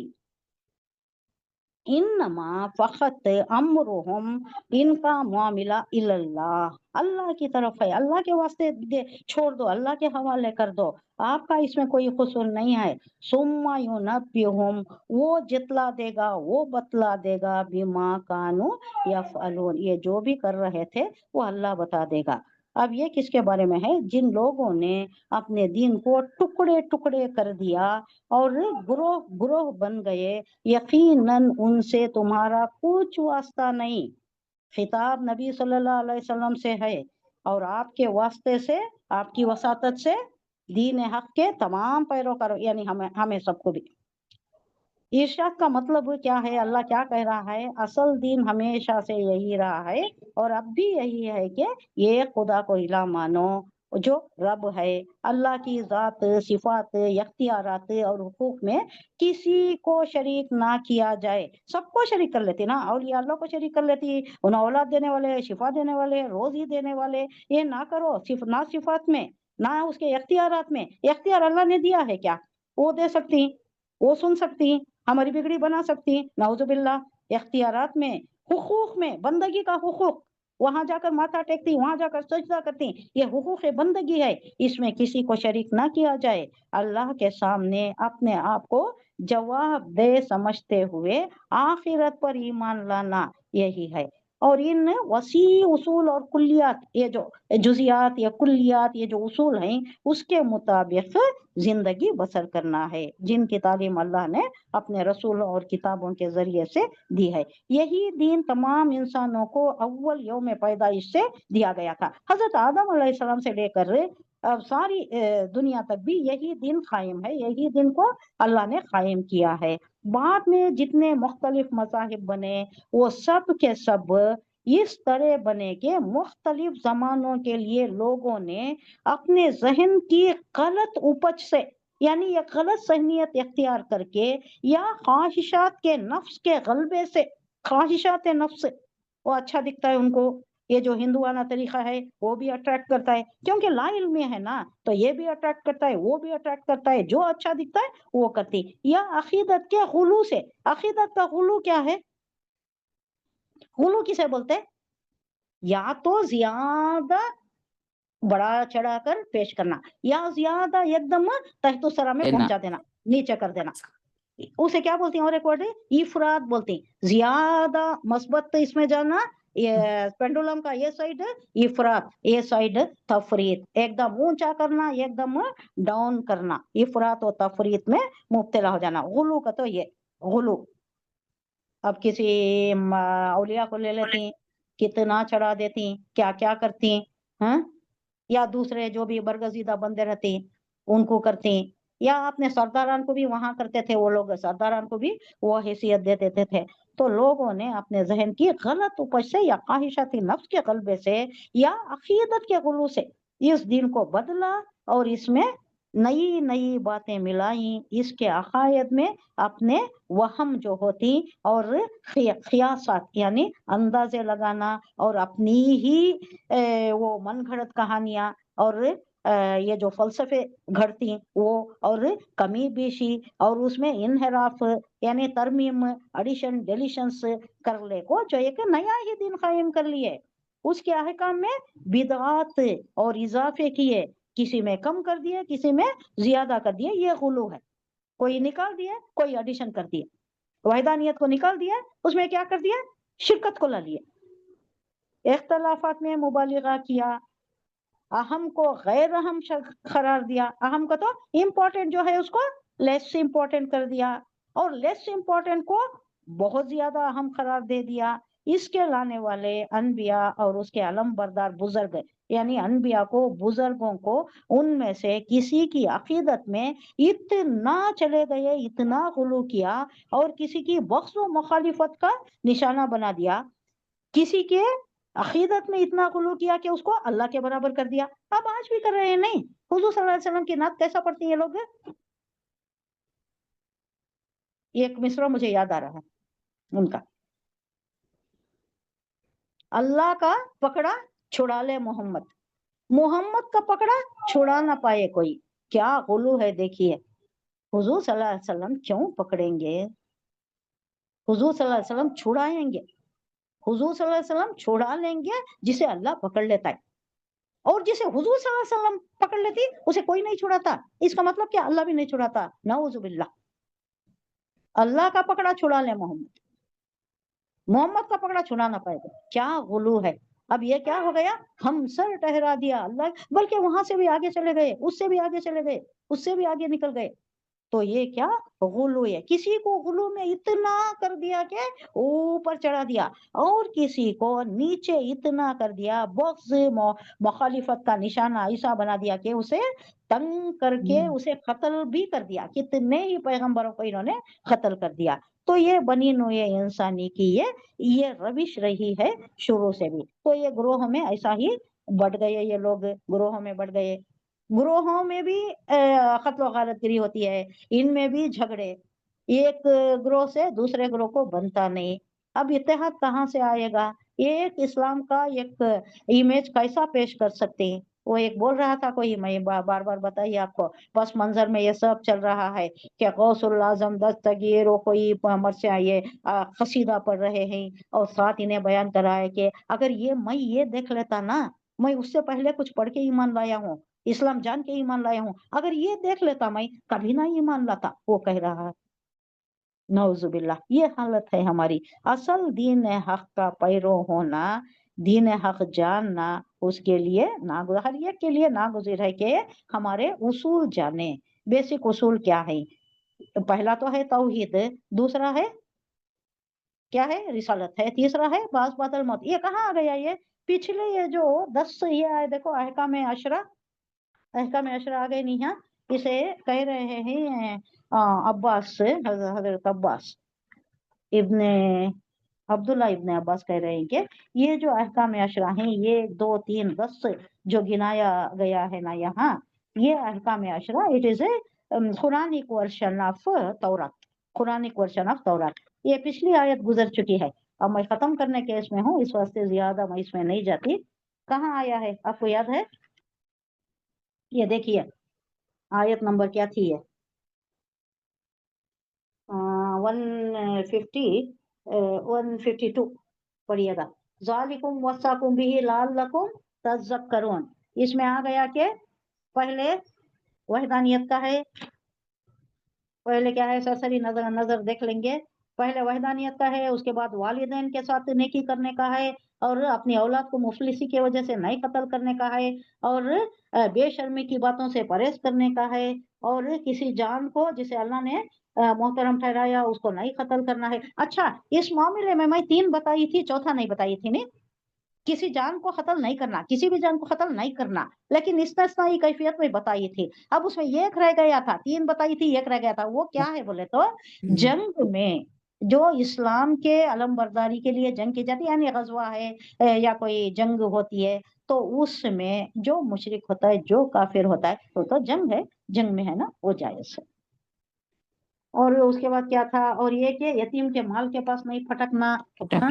इन्नमा फखत अमरुहुम, इनका मामला इल्लल्लाह, अल्लाह की तरफ है, अल्लाह के वास्ते छोड़ दो, अल्लाह के हवाले कर दो, आपका इसमें कोई कसूर नहीं है। सुम्मा युनब्बिहुम, वो जितला देगा, वो बतला देगा, बिमा कानू यफअलून, ये जो भी कर रहे थे वो अल्लाह बता देगा। अब ये किसके बारे में है? जिन लोगों ने अपने दीन को टुकड़े टुकड़े कर दिया और ग्रोह ग्रोह बन गए, यकीनन उनसे तुम्हारा कुछ वास्ता नहीं। खिताब नबी सल्लल्लाहु अलैहि वसल्लम से है और आपके वास्ते से, आपकी वसातत से दीन हक के तमाम पैरोकारों, यानी हमें सबको भी। इरशाद का मतलब क्या है? अल्लाह क्या कह रहा है? असल दीन हमेशा से यही रहा है और अब भी यही है कि ये खुदा को इला मानो जो रब है। अल्लाह की ज़ात, सिफात, इख्तियारात और हुकूक में किसी को शरीक ना किया जाए। सबको शरीक कर लेती ना, औलिया अल्लाह को शरीक कर लेती, उन्हें औलाद देने वाले, शिफा देने वाले, रोजी देने वाले, ये ना करो। ना सिफात में, ना उसके इख्तियारात में। इख्तियार अल्लाह ने दिया है क्या? वो दे सकती, वो सुन सकती, हमारी बिगड़ी बना सकती, नाउजुबिल्लाह। इख्तियारात में, हुकूक में, बंदगी का हुकूक, वहां जाकर माथा टेकती, वहां जाकर सजदा करती, ये हुकूक बंदगी है, इसमें किसी को शरीक ना किया जाए। अल्लाह के सामने अपने आप को जवाब दे समझते हुए आखिरत पर ईमान लाना, यही है। और इन वसी उसूल और कुल्लियात, ये जो जुजियात या कुल्लियात, ये जो उसूल हैं, उसके मुताबिक जिंदगी बसर करना है, जिनकी तालीम अल्लाह ने अपने रसूल और किताबों के जरिए से दी है। यही दीन तमाम इंसानों को अव्वल यौम पैदाइश से दिया गया था। हजरत आदम अलैहिस्सलाम से लेकर अब सारी दुनिया तक भी यही दिन कायम है, यही दिन को अल्लाह ने कायम किया है। बाद में जितने मुख्तलिफ मज़ाहिब बने, वो सब के सब इस तरह बने कि मुख्तलिफ जमानों के लिए लोगों ने अपने जहन की गलत उपज से, यानी ये गलत सहनियत इख्तियार करके या ख्वाहिशात के नफ्स के गलबे से, ख्वाहिशात नफ्स, वो अच्छा दिखता है उनको, ये जो हिंदुआना तरीका है वो भी अट्रैक्ट करता है, क्योंकि ला इल्मी है ना, तो ये भी अट्रैक्ट करता है, वो भी अट्रैक्ट करता है, जो अच्छा दिखता है वो करती। या अकीदत के गुलू से, अकीदत का गुलू क्या है? गुलू किसे बोलते हैं? या तो ज्यादा बढ़ा चढ़ाकर पेश करना, या ज्यादा एकदम तहतो सरा में देना। पहुंचा देना, नीचे कर देना, उसे क्या बोलती हैं? और एक वर्ड है इफरात बोलती हैं, ज्यादा मस्बत इसमें जाना, ये पेंडुलम का ये साइड इफरात, ये साइड तफरीत, एकदम ऊंचा करना, एकदम डाउन करना, इफरात और तफरीत में मुब्तला हो जाना। गुलू का तो ये गुलू। अब किसी औलिया को ले लेती, कितना चढ़ा देती, क्या क्या करती, हाँ? या दूसरे जो भी बरगजीदा बंदे रहते उनको करते, या अपने सरदारान को भी वहां करते थे, वो लोग सरदारान को भी वो हैसियत दे देते थे। तो लोगों ने अपने जहन की गलत उपज से या ख्वाहिशाती नफ्स के गलबे से या अकीदत के गुलू से इस दिन को बदला और इसमें नई नई बातें मिलाई, इसके अकायद में अपने वहम जो होती और खियासात यानी अंदाजे लगाना और अपनी ही वो मन घड़त कहानियां और ये जो फलसफे घड़ती वो, और कमी बेशी और उसमें इनहराफ यानी तरमीम, एडिशन, डिलीशंस कर ले को जो एक नया ही दिन कायम कर लिए, उसके अहकाम में बिदअत और इजाफे किए, किसी में कम कर दिए, किसी में ज्यादा कर दिए, ये गुलू है। कोई निकाल दिया, कोई एडिशन कर दिया, वहदानियत को निकाल दिया, उसमें क्या कर दिया? शिरकत को ला लिया, इख्तलाफात में मुबालिगा किया, अहम को गैर अहम करार दिया, अहम को तो इम्पोर्टेंट जो है उसको लेस इम्पोर्टेंट कर दिया, और लेस इम्पोर्टेंट को बहुत ज्यादा अहम करार दे दिया। इसके लाने वाले अनबिया और उसके अलम बरदार बुजुर्ग, यानी अनबिया को, बुजुर्गों को, उनमें से किसी की अकीदत में इतना चले गए, इतना गुलू किया और किसी की बख्श व मुखालिफत का निशाना बना दिया, किसी के अकीदत में इतना गुलू किया कि उसको अल्लाह के बराबर कर दिया। अब आज भी कर रहे हैं, नहीं? हुजूर सल्लल्लाहु अलैहि वसल्लम की नात कैसा पढ़ती है लोग? एक मिसरा मुझे याद आ रहा है उनका, अल्लाह का पकड़ा छुड़ा ले मोहम्मद, मोहम्मद का पकड़ा छुड़ा ना पाए कोई। क्या गुलू है देखिए। हुजूर सल्लल्लाहु अलैहि वसल्लम क्यों पकड़ेंगे? हुजूर सल्लल्लाहु अलैहि वसल्लम छुड़ाएंगे, हुजूर सल्लल्लाहु अलैहि वसल्लम छुड़ा लेंगे जिसे अल्लाह पकड़ लेता है, और जिसे हुजूर सल्लल्लाहु अलैहि वसल्लम पकड़ लेती उसे कोई नहीं छुड़ाता। इसका मतलब क्या, अल्लाह भी नहीं छुड़ाता, नाउजुबिल्लाह। अल्लाह का पकड़ा छुड़ा ले मोहम्मद, मोहम्मद का पकड़ा छुड़ा ना पाएगा। क्या गुलू है। अब ये क्या हो गया, हम सर ठहरा दिया अल्लाह, बल्कि वहां से भी आगे चले गए, उससे भी आगे चले गए, उससे भी आगे निकल गए। तो ये क्या गुलू है, किसी को गुलू में इतना कर दिया कि ऊपर चढ़ा दिया, और किसी को नीचे इतना कर दिया, बॉक्स मुखालिफत का निशाना ऐसा बना दिया कि उसे तंग करके उसे कत्ल भी कर दिया। कितने ही पैगंबरों को इन्होंने कत्ल कर दिया। तो ये बनी नोए इंसानी की ये रविश रही है शुरू से भी। तो ये ग्रोह में ऐसा ही बढ़ गए, ये लोग ग्रोह में बढ़ गए। ग्रोहों में भी कत्ल व गारतगिरी होती है, इनमें भी झगड़े, एक ग्रोह से दूसरे ग्रोह को बनता नहीं। अब इत्तेहाद कहाँ से आएगा, एक इस्लाम का एक इमेज कैसा पेश कर सकते हैं। वो एक बोल रहा था कोई, मैं बार बार बताइए आपको, पस मंजर में ये सब चल रहा है कि गौसुल आजम दस्तगीर कोई मर्चा ये कसीदा पढ़ रहे हैं, और साथ इन्हें बयान करा है कि अगर मैं ये देख लेता ना, मैं उससे पहले कुछ पढ़ के ईमान लाया हूँ, इस्लाम जान के ईमान लाया हूँ, अगर ये देख लेता मैं कभी ना ईमान लाता, वो कह रहा है। नौजुबिल्लाह, ये हालत है हमारी। असल दीन हक का पैरो होना, दीन हक जानना, उसके लिए हर एक के लिए नागुज़िर है कि हमारे उसूल जाने। बेसिक उसूल क्या है, पहला तो है तौहीद, दूसरा है क्या है, रिसालत है, तीसरा है बास बातल मौत। ये कहाँ आ गया, ये पिछले ये जो 10 ये आए देखो, अहकाम अशरा आ गए नहीं, हाँ इसे कह रहे हैं अब्बास, हजरत अब्बास इब्ने अब्दुल्ला इब्ने अब्बास कह रहे हैं कि ये जो अहकाम अशरा हैं, ये 2, 3, 10 जो गिनाया गया है ना यहाँ, ये अहकाम अशरा it is a Quranic version of तौरात, कुरानिक वर्शन ऑफ तौरात। ये पिछली आयत गुजर चुकी है, अब मैं खत्म करने के इसमें हूँ, इस वास्ते ज्यादा मैं इसमें नहीं जाती। कहाँ आया है आपको याद है, ये देखिए आयत नंबर क्या थी, ये 152 पढ़िएगा। ज़ालिकुम वस्साकुम बिही लअल्लकुम तज़क्करून। इसमें आ गया कि पहले वहदानियत का है, पहले क्या है, सरसरी नजर देख लेंगे। पहले वहदानियत का है, उसके बाद वालिदैन के साथ नेकी करने का है, और अपनी औलाद को मुफलिसी की वजह से नहीं कत्ल करने का है, और बेशर्मी की बातों से परहेज करने का है, और किसी जान को जिसे अल्लाह ने मोहतरम ठहराया उसको नहीं कत्ल करना है। अच्छा, इस मामले में मैं 3 बताई थी, चौथा नहीं बताई थी नहीं, किसी जान को कत्ल नहीं करना, किसी भी जान को कत्ल नहीं करना, लेकिन इस्तिस्नाई कैफियत में बताई थी। अब उसमें एक रह गया था, 3 बताई थी, एक रह गया था, वो क्या है बोले तो जंग में जो इस्लाम के अलम बरदारी के लिए जंग की जाती है, यानी गजवा है या कोई जंग होती है, तो उसमें जो मुशरिक होता है, जो काफिर होता है, तो जंग है, जंग में है ना, वो जायज है। और उसके बाद क्या था, और ये कि यतीम के माल के पास नहीं फटकना, हाँ?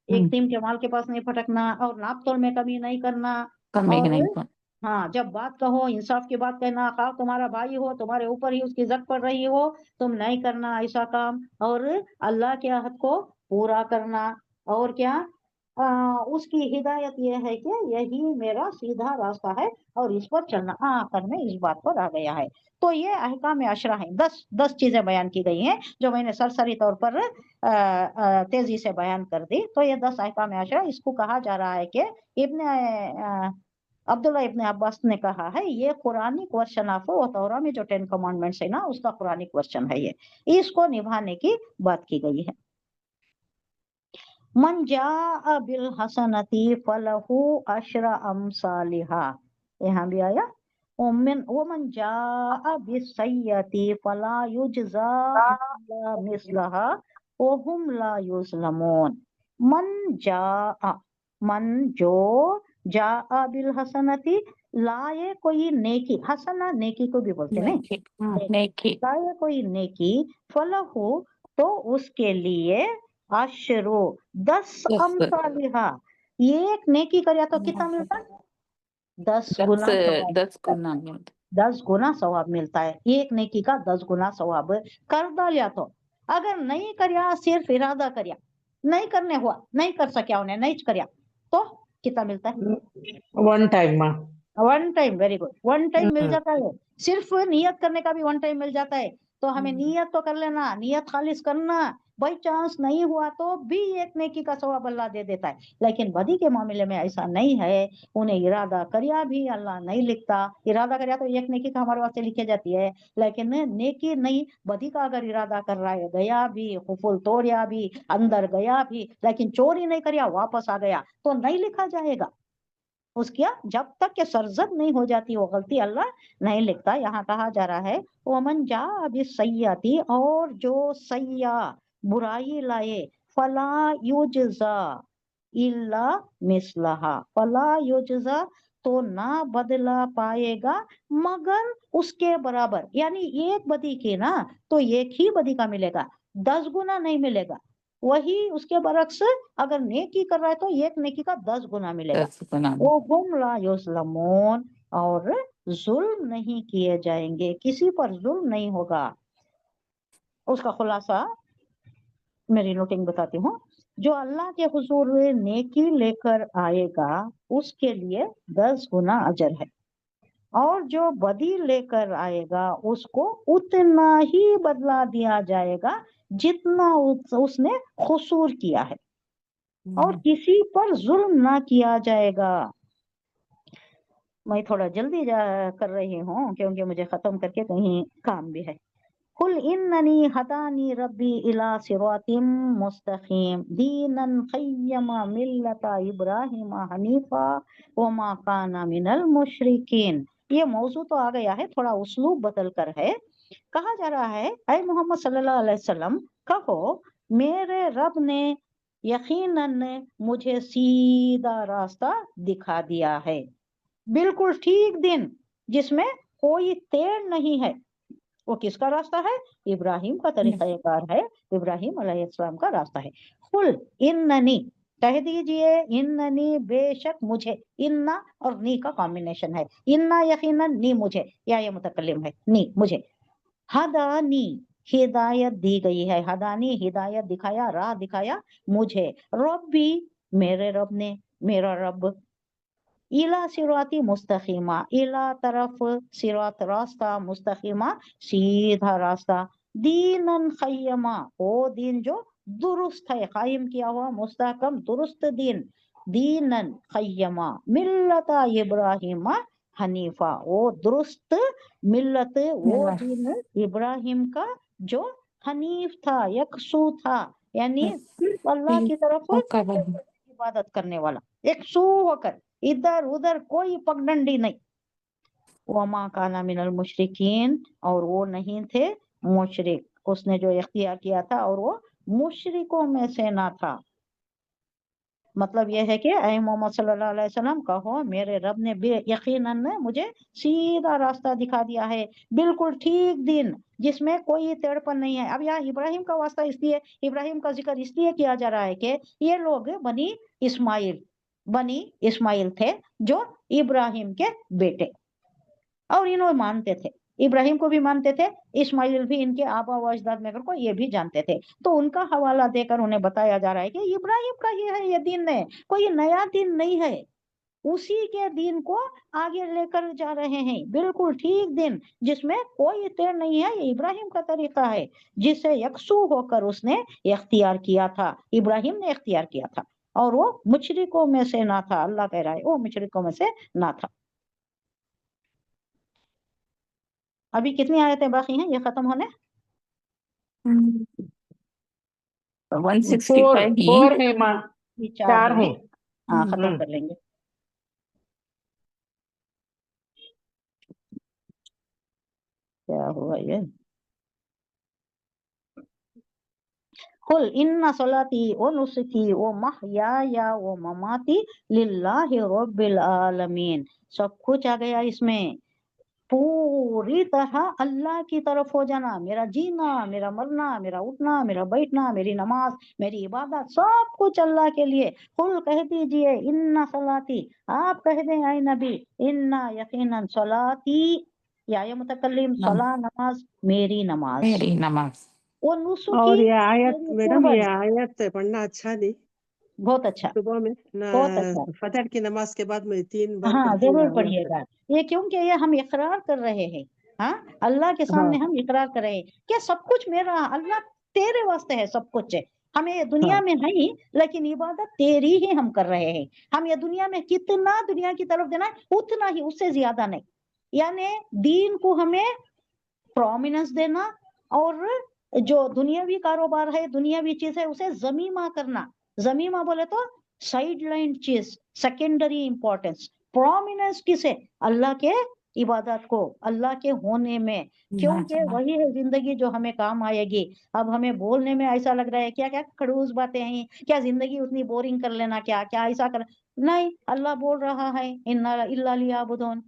यतीम के माल के पास नहीं फटकना, और नाप तोल में कमी नहीं करना, और हाँ जब बात कहो इंसाफ की बात कहना, खा तुम्हारा भाई हो, तुम्हारे ऊपर ही उसकी जक पड़ रही हो, तुम नहीं करना ऐसा काम, और अल्लाह के हक को पूरा करना, और क्या उसकी हिदायत यह है कि यही मेरा सीधा रास्ता है और इस पर चलना। आखिर में इस बात पर आ गया है। तो ये अहकाम अशरा है, 10 चीजें बयान की गई हैं, जो मैंने सरसरी तौर पर तेजी से बयान कर दी। तो ये 10 अहकाम अशरा, इसको कहा जा रहा है कि अब्दुल्ला इब्ने अब्बास ने कहा है, ये कुरानिक वर्शन ऑफ वो तौरा में जो 10 कमांडमेंट्स है ना, उसका कुरानिक वर्शन है, ये इसको निभाने की बात की गई है। मन जाअ बिल हसनती फलहु अशरा अमसालिहा, यहाँ भी आया वमन जाअ बिस्सय्यति फला युजज़ा इल्ला मिस्लहा वहुम ला युज़लमून। मन जो जाअ बिल हसनती, लाए कोई नेकी, हसना नेकी को भी बोलते हैं, लाए कोई नेकी, फलहु तो उसके लिए अशरो 10 अमसालिहा, एक नेकी करे तो कितना मिलता है, 10 गुना सवाब मिलता है। एक नेकी का 10 गुना सवाब कर डालिया तो अगर नहीं કર્યા सिर्फ इरादा કર્યા नहीं करने हुआ नहीं कर सक्या उन्हें नहीं કર્યા तो कितना मिलता है 1 टाइम में 1 टाइम वेरी गुड 1 टाइम मिल हम्म। जाता है सिर्फ नियत करने का भी 1 टाइम मिल जाता है तो हमें नियत तो कर लेना नियत खालिस करना बाई चांस नहीं हुआ तो भी एक नेकी का सवाब अल्लाह दे देता है लेकिन बदी के मामले में ऐसा नहीं है उन्हें इरादा करिया भी अल्लाह नहीं लिखता इरादा करिया तो एक नेकी का हमारे वास्ते लिखे जाती है लेकिन नेकी नहीं बदी का अगर इरादा कर रहा है गया भी खुफुल तोड़िया भी अंदर गया भी लेकिन चोरी नहीं करिया वापस आ गया तो नहीं लिखा जाएगा उसका जब तक के सरजद नहीं हो जाती वो गलती अल्लाह नहीं लिखता यहाँ कहा जा रहा है वमन जा अभी सैयाती और जो सैया बुराई लाए फला युजजा इल्ला मिसलहा फला युजजा तो ना बदला पाएगा मगर उसके बराबर यानी एक बदी की ना तो एक ही बदी का मिलेगा 10 गुना नहीं मिलेगा वही उसके बरक्स अगर नेकी कर रहा है तो एक नेकी का 10 गुना मिलेगा 10 गुना वहुम ला युज़लमून और जुल्म नहीं किए जाएंगे किसी पर जुल्म नहीं होगा उसका खुलासा मेरी नोटिंग बताती हूँ जो अल्लाह के हुजूर नेकी लेकर आएगा उसके लिए 10 गुना अजर है और जो बदी लेकर आएगा उसको उतना ही बदला दिया जाएगा जितना उसने खुसूर किया है और किसी पर जुल्म ना किया जाएगा मैं थोड़ा जल्दी कर रही हूँ क्योंकि मुझे खत्म करके कहीं काम भी है कुल इन्ननी हदानी रब्बी इला सिरातिम मुस्तकीम दीनन क़य्यमा मिल्लता इब्राहिम हनीफा वमा काना मिनल मुशरिकीन ये मौजू तो आ गया है थोड़ा उसलूब बदल कर है कहा जा रहा है ऐ मोहम्मद सल्लल्लाहु अलैहि वसल्लम कहो मेरे रब ने यकीनन मुझे सीधा रास्ता दिखा दिया है बिल्कुल ठीक दिन जिसमें कोई तेड़ नहीं है वो किसका रास्ता है इब्राहिम का तरीक़ाकार है इब्राहिम अलैहिस्सलाम का रास्ता है कुल इन्ननी कह दीजिए इन्ननी बेशक मुझे इन्ना और नी का कॉम्बिनेशन है इन्ना यकीनन नी मुझे या ये मुतकल्लिम है नी मुझे हदानी हिदायत दी गई है हदानी हिदायत दिखाया राह दिखाया मुझे रब्बी मेरे रब ने मेरा रब इला सिराती मुस्तकीमा इला तरफ सिरात रास्ता मुस्तकीमा सीधा रास्ता दीनन खय्यमा वो दीन जो दुरुस्त है कायम किया हुआ मुस्तहकम दुरुस्त दीन दीनन खय्यमा मिल्लता इब्राहिमा हनीफा वो दुरुस्त मिल्लत वो दीन इब्राहिम का जो हनीफ था यकसू था यानी सिर्फ अल्लाह की तरफ इबादत करने वाला यकसू होकर इधर उधर कोई पगडंडी नहीं वमा काना मिनल मुशरिकीन और वो नहीं थे मुशरिक उसने जो इख्तियार किया था और वो मुशरिकों में से ना था मतलब यह है कि ऐ मोहम्मद सल्लल्लाहु अलैहि वसल्लम कहो मेरे रब ने यकीनन मुझे सीधा रास्ता दिखा दिया है बिल्कुल ठीक दिन जिसमें कोई टेढ़पन नहीं है अब यहाँ इब्राहिम का वास्ता इसलिए इब्राहिम का जिक्र इसलिए किया जा रहा है कि ये लोग बनी इस्माइल थे जो इब्राहिम के बेटे और इन्होंने मानते थे इब्राहिम को भी मानते थे इस्माइल भी इनके आबा व अजदाद में को ये भी जानते थे तो उनका हवाला देकर उन्हें बताया जा रहा है कि इब्राहिम का ये है ये दिन है कोई नया दिन नहीं है उसी के दिन को आगे लेकर जा रहे हैं बिल्कुल ठीक दिन जिसमें कोई तेड़ नहीं है ये इब्राहिम का तरीका है जिसे यकसू होकर उसने इख्तियार किया था इब्राहिम ने इख्तियार किया था और वो मुशरिकों में से ना था अल्लाह कह रहा है वो मुशरिकों में से ना था अभी कितनी आयतें बाकी हैं ये खत्म होने 165 ही 4 है माँ ये 4 है है हाँ खत्म कर लेंगे क्या हुआ ये कुल इन्ना सलाती व नुसकी व महयाया व ममाती लिल्लाहि रब्बिल आलमीन सब कुछ आ गया इसमें पूरी तरह अल्लाह की तरफ हो जाना मेरा जीना मेरा मरना मेरा उठना मेरा बैठना मेरी नमाज मेरी इबादत सब कुछ अल्लाह के लिए कुल कह दीजिए इन्ना सलाती आप कह दें आए नबी इन्ना यकीनन सलाती या ये मुतकल्लिम सला नमाज मेरी नमाज वो नुसुकी और ये आयत मेरी मैडम, ये कुर्बानी। आयत पढ़ना अच्छा नहीं बहुत अच्छा, सुबह में बहुत अच्छा। ना, फजर की नमाज के बाद में 3 बार हाँ पढ़ती हूँ जरूर ना, पढ़िएगा ये, क्योंकि ये हम इकरार कर रहे हैं। हाँ अल्लाह के सामने हम इकरार कर रहे हैं कि सब कुछ मेरा, अल्लाह तेरे वास्ते है सब कुछ है। हम ये दुनिया में है ही, लेकिन इबादत तेरी ही हम कर रहे हैं। हम ये दुनिया में कितना दुनिया की तरफ देना है उतना ही, उससे ज्यादा नहीं। यानी दीन को हमें प्रोमिनेंस देना, और जो दुनियावी कारोबार है, दुनियावी चीज है, उसे जमीमा करना। जमीमा बोले तो साइड लाइन चीज, सेकेंडरी इंपॉर्टेंस। प्रोमिनेंस किसे? अल्लाह के इबादत को, अल्लाह के होने में, क्योंकि वही है जिंदगी जो हमें काम आएगी। अब हमें बोलने में ऐसा लग रहा है क्या क्या खड़ूस बातें हैं, क्या जिंदगी उतनी बोरिंग कर लेना, क्या क्या ऐसा कर, नहीं। अल्लाह बोल रहा है इन्ना इल्ला लियाबुदून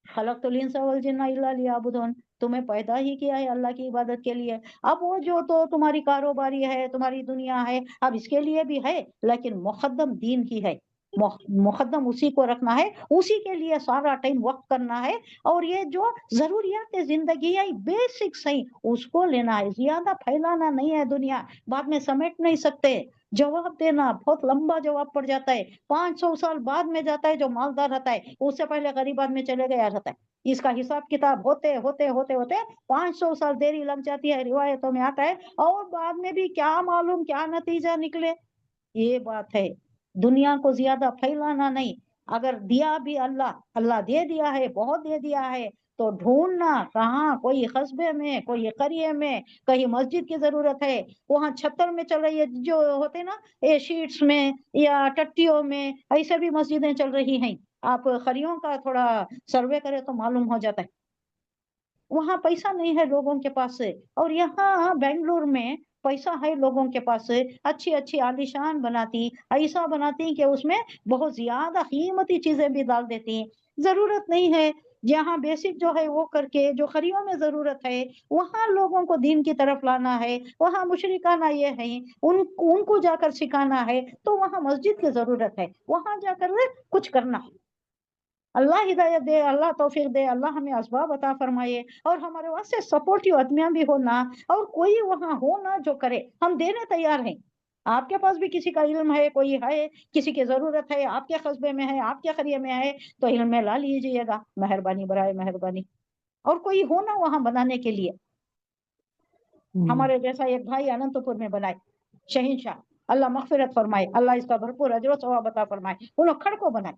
खलक़तुल इंसा वल जिन्ना इल्ला लियाबुदून, तुम्हें पैदा ही किया है अल्लाह की इबादत के लिए। अब वो जो तो तुम्हारी कारोबारी है, तुम्हारी दुनिया है, अब इसके लिए भी है, लेकिन मुकद्दम दीन ही है। मुकद्दम उसी को रखना है, उसी के लिए सारा टाइम वक्त करना है। और ये जो जरूरियात जिंदगी है, बेसिक सही, उसको लेना है, ज्यादा फैलाना नहीं है दुनिया, बाद में समेट नहीं सकते। जवाब देना बहुत लंबा जवाब पड़ जाता है, 500 साल बाद में जाता है जो मालदार रहता है, उससे पहले गरीब आदमी चले गया रहता है। इसका हिसाब किताब होते होते होते होते 500 साल देरी लग जाती है, रिवायतों में आता है। और बाद में भी क्या मालूम क्या नतीजा निकले, ये बात है। दुनिया को ज्यादा फैलाना नहीं। अगर दिया भी अल्लाह, अल्लाह दे दिया है, बहुत दे दिया है, तो ढूंढना कहाँ, कोई कस्बे में, कोई करिए में, कहीं मस्जिद की जरूरत है, वहां छत्तर में चल रही है, जो होते ना ये शीट्स में या टट्टियों में, ऐसे भी मस्जिदें चल रही हैं। आप खरियों का थोड़ा सर्वे करें तो मालूम हो जाता है। वहां पैसा नहीं है लोगों के पास से, और यहाँ बेंगलुरु में पैसा है लोगों के पास से, अच्छी अच्छी आलीशान बनाती, ऐसा बनाती कि उसमें बहुत ज्यादा कीमती चीजें भी डाल देती। जरूरत नहीं है, जहाँ बेसिक जो है वो करके, जो खरियों में जरूरत है वहां लोगों को दीन की तरफ लाना है, वहां मुशरिकाना ये है, उनको जाकर सिखाना है, तो वहां मस्जिद की जरूरत है, वहां जाकर कुछ करना है। अल्लाह हिदायत दे, अल्लाह तौफीक दे, अल्लाह हमें असबाब अता फरमाए, और हमारे वास्ते सपोर्टिव आदमियां भी होना, और कोई वहां हो ना जो करे, हम देने तैयार हैं। आपके पास भी किसी का इल्म है, कोई है, किसी की जरूरत है, आपके कस्बे में है, आपके करिए में है, तो इल्म में ला लीजिएगा, मेहरबानी बराए मेहरबानी। और कोई हो ना वहां बनाने के लिए। हमारे जैसा एक भाई अनंतपुर में बनाए, शहीनशाह, अल्लाह मगफिरत फरमाए, अल्लाह इसका भरपूर अजर व सवाब अता फरमाए। उन्होंने खड़को बनाए,